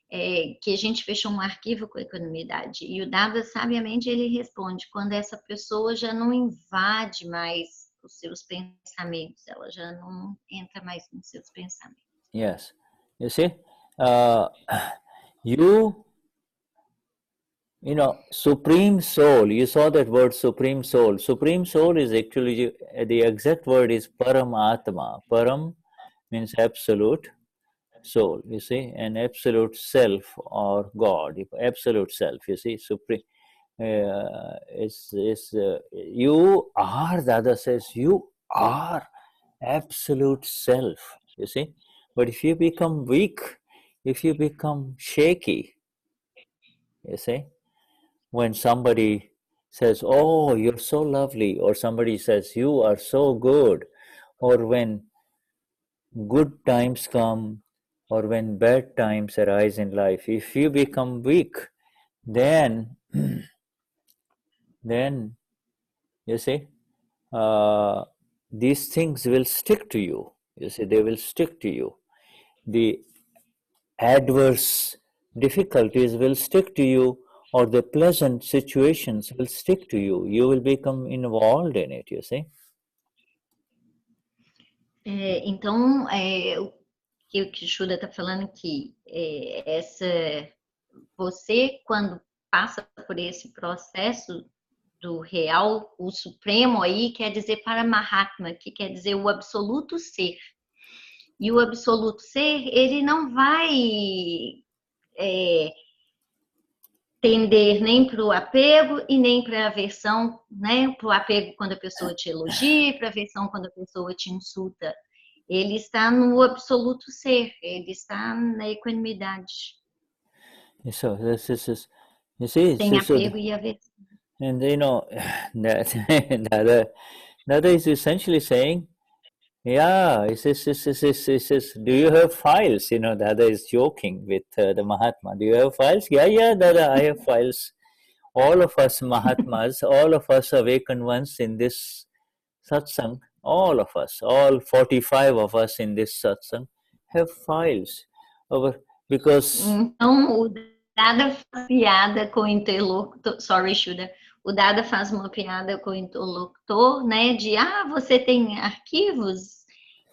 que a gente fechou um arquivo com a equanimidade? E o Dada, sabiamente, ele responde, quando essa pessoa já não invade mais os seus pensamentos, ela já não entra mais nos seus pensamentos. Yes, you see, Supreme Soul, you saw that word Supreme Soul. Supreme Soul is actually, the exact word is Paramatma. Param means absolute soul, you see, and absolute self or God, absolute self, you see, supreme. You are, Dada says, you are absolute self, you see. But if you become weak, if you become shaky, you see, when somebody says, oh, you're so lovely, or somebody says, you are so good, or when good times come, or when bad times arise in life, if you become weak, then you see, these things will stick to you. You see, they will stick to you. The adverse difficulties will stick to you, or the pleasant situations will stick to you. You will become involved in it, you see. Então, o que o Shuddha está falando aqui, você, quando passa por esse processo do real, o supremo aí quer dizer para Mahatma, que quer dizer o absoluto ser. E o absoluto ser, ele não vai tender nem para o apego e nem para a aversão, né? Para o apego quando a pessoa te elogia, para a aversão quando a pessoa te insulta. Ele está no absoluto ser, ele está na equanimidade. So this is, you see, sem apego e aversão. And that is essentially saying, yeah, it says, do you have files? Dada is joking with the Mahatma. Do you have files? Yeah, Dada, I have files. All of us Mahatmas, all of us awakened ones in this Satsang, all of us, all 45 of us in this Satsang have files. Because... Então, o Dada faz piada com o interlocutor, sorry, Shuddha, o Dada faz uma piada com o interlocutor, né, de, você tem arquivos?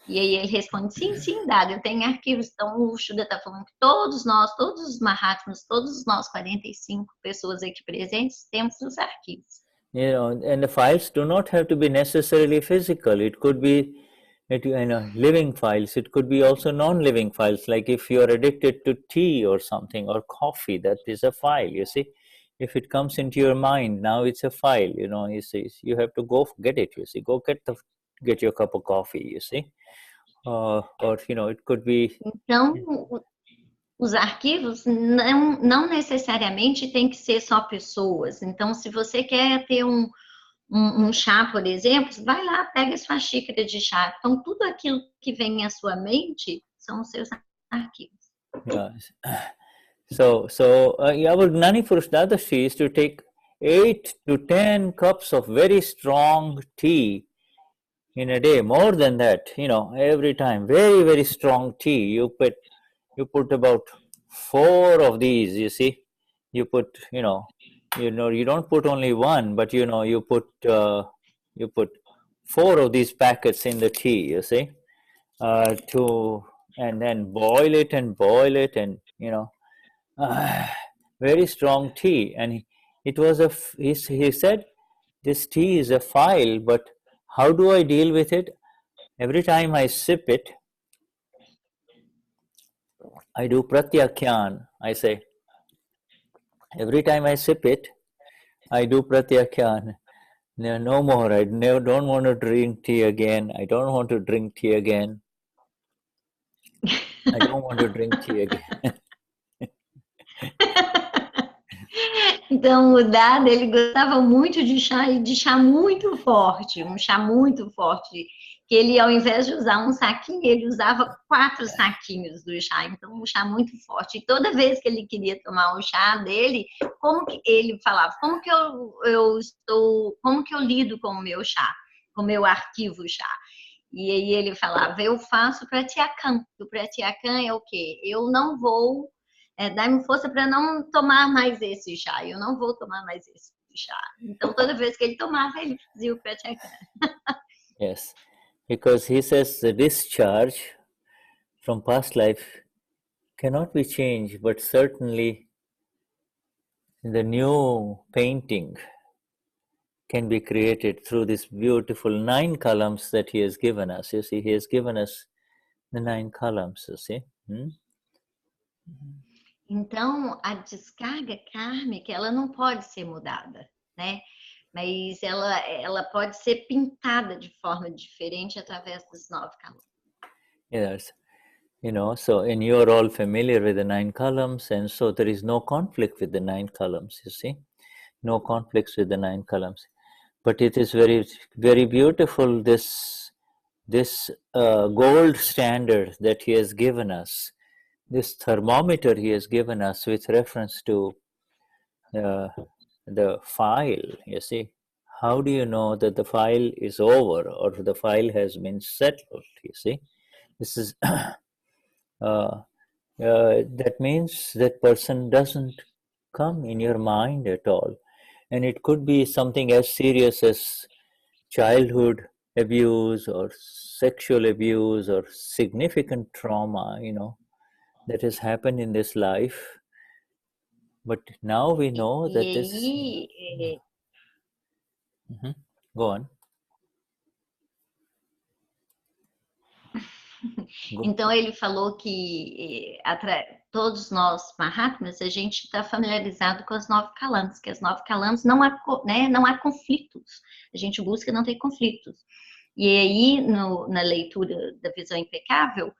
E aí ele responde, sim, Dada, eu tenho arquivos. Então o Shuddha está falando que todos nós, todos os Mahatmas, todos nós 45 pessoas aqui presentes, temos os arquivos. And the files do not have to be necessarily physical. It could be living files. It could be also non-living files, like if you are addicted to tea or something, or coffee, that is a file, you see. If it comes into your mind, now it's a file, you see, you have to go get it, you see, go get your cup of coffee, you see. Or, it could be... Então, os arquivos não necessariamente tem que ser só pessoas. Então, se você quer ter um chá, por exemplo, vai lá, pega a sua xícara de chá. Então, tudo aquilo que vem à sua mente são os seus arquivos. Yes. So our Gnani Purush Dadashri is to take 8 to 10 cups of very strong tea in a day, more than that, every time, very, very strong tea. You put about 4 of these, you see. You put, you don't put only one, but you put 4 of these packets in the tea, you see, and then boil it and very strong tea. And it was he said, this tea is a file, but how do I deal with it? Every time I sip it, I do pratyakyan. I say, every time I sip it, I do pratyakyan. No more. I don't want to drink tea again. I don't want to drink tea again. I don't want to drink tea again. Então, o Dada, ele gostava muito de chá, e de chá muito forte, um chá muito forte, que ele, ao invés de usar um saquinho, ele usava 4 saquinhos do chá, então um chá muito forte. E toda vez que ele queria tomar o chá dele, como que ele falava, como que eu lido com o meu chá, com o meu arquivo chá? E aí ele falava, eu faço pratyakam. O pratyakam é o quê? Eu não vou dá-me força para não tomar mais esse chá. Eu não vou tomar mais esse chá. Então, toda vez que ele tomava, ele fazia o pratyakam. Yes, because he says the discharge from past life cannot be changed, but certainly the new painting can be created through this beautiful 9 columns that he has given us. You see, he has given us the 9 columns, you see. Então, a descarga kármica, ela não pode ser mudada, né? Mas ela pode ser pintada de forma diferente através dos 9 columns. Yes, so, and you're all familiar with the 9 columns, and so there is no conflict with the 9 columns, you see. No conflicts with the 9 columns. But it is very, very beautiful, this gold standard that he has given us. This thermometer he has given us with reference to the file, you see. How do you know that the file is over or the file has been settled, you see? This is, that means that person doesn't come in your mind at all. And it could be something as serious as childhood abuse or sexual abuse or significant trauma, that has happened in this life, but now we know that this. Go on. Então ele falou que todos nós Mahatmas, a gente está familiarizado com as 9 kalams, que as 9 kalams não há conflitos. A gente busca não ter conflitos. E aí na leitura da visão impecável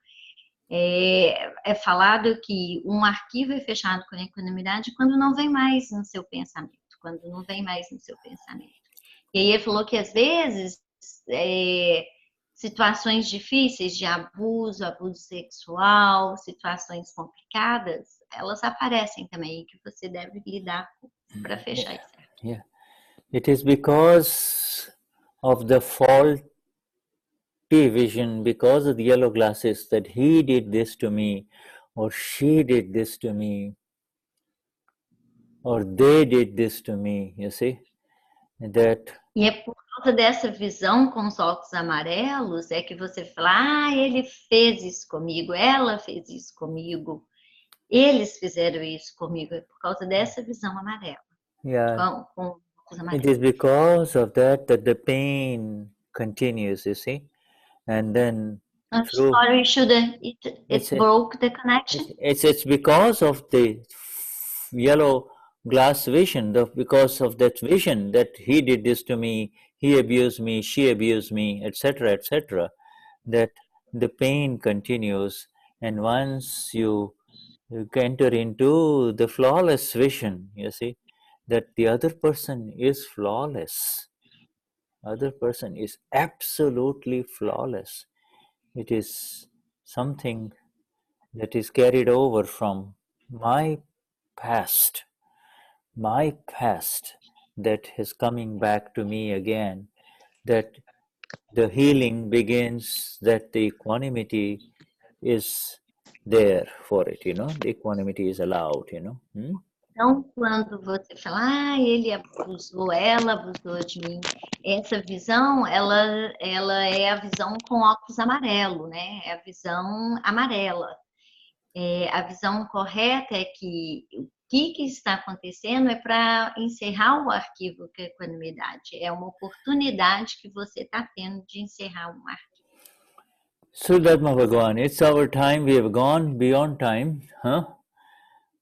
é falado que um arquivo é fechado com a equanimidade quando não vem mais no seu pensamento, E aí ele falou que às vezes situações difíceis de abuso sexual, situações complicadas, elas aparecem também, que você deve lidar para fechar isso. Yeah. It is because of the faulty vision, because of the yellow glasses, that he did this to me, or she did this to me, or they did this to me, you see? E é por causa dessa visão com os óculos amarelos é que você fala, ele fez isso comigo, ela fez isso comigo, eles fizeram isso comigo, é por causa dessa visão amarela. Yeah. Com óculos amarelos. It is because of that the pain continues, you see? And then sorry, Shuddha, it broke the connection. It's because of the yellow glass vision, because of that vision that he did this to me, he abused me, she abused me, etc., that the pain continues. And once you you enter into the flawless vision, you see, that the other person is flawless. Other person is absolutely flawless. It is something that is carried over from my past that is coming back to me again, that the healing begins, that the equanimity is there for it, the equanimity is allowed, Então, quando você fala, ele abusou, ela abusou de mim, essa visão, ela é a visão com óculos amarelo, né? É a visão amarela. A visão correta é que o que está acontecendo é para encerrar o arquivo que é equanimidade. É uma oportunidade que você está tendo de encerrar um arquivo. Vishuddhatma Bhagavan, it's our time, we have gone beyond time, huh?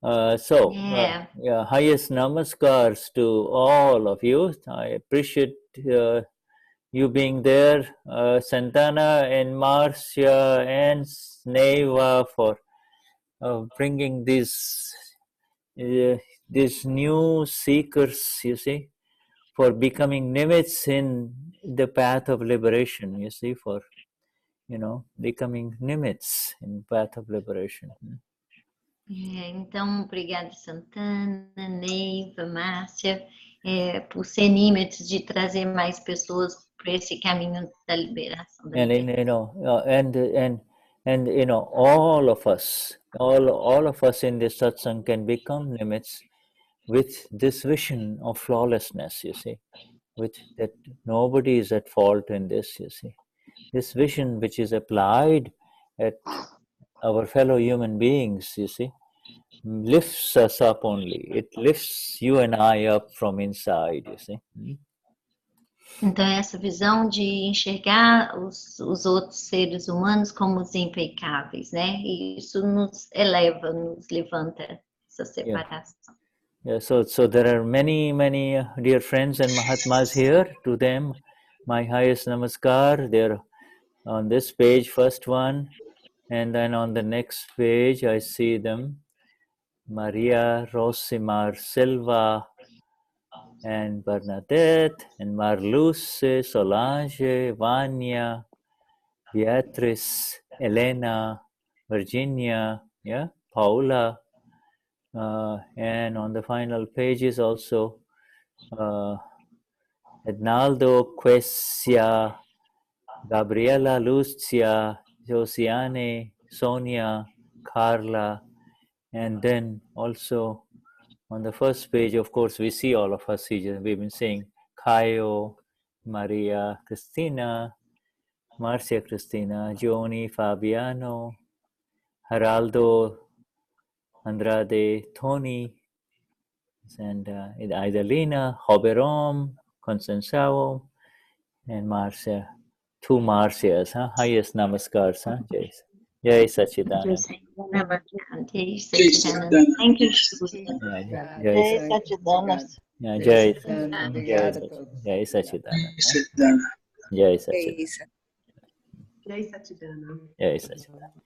Highest namaskars to all of you. I appreciate you being there, Santana and Marcia and Neva, for bringing these new seekers, you see, for becoming nimitz in the path of liberation, you see, for becoming nimitz in path of liberation. Então, obrigada, Santana, Neiva, Márcia, por ser nímites de trazer mais pessoas para esse caminho da liberação. And all of us in this satsang can become nimitz with this vision of flawlessness, you see, with that nobody is at fault in this, you see. This vision which is applied at our fellow human beings, you see, lifts us up only. It lifts you and I up from inside, you see. Então, essa visão de enxergar os outros seres humanos como os impecáveis, né? E isso nos eleva, nos levanta essa separação. Yeah, so there are many dear friends and Mahatmas here. To them, my highest namaskar. They're on this page, first one, and then on the next page, I see them: Maria, Rosimar, Silva, and Bernadette, and Marluce, Solange, Vanya, Beatrice, Elena, Virginia, Paula. And on the final pages also Ednaldo, Quesia, Gabriela, Lucia, Josiane, Sonia, Carla, and then also on the first page, of course, we see all of us. We've been saying Caio, Maria, Cristina, Marcia, Cristina, Joni, Fabiano, Geraldo, Andrade, Tony, and Idalina, Hoberom, Constensao, and Marcia. Two Marcias, highest namaskars, Jai Satchidananda. Thank you. Jai Satchidananda. Jai Satchidananda. Jai Satchidananda. Jai Satchidananda. Jai Satchidananda.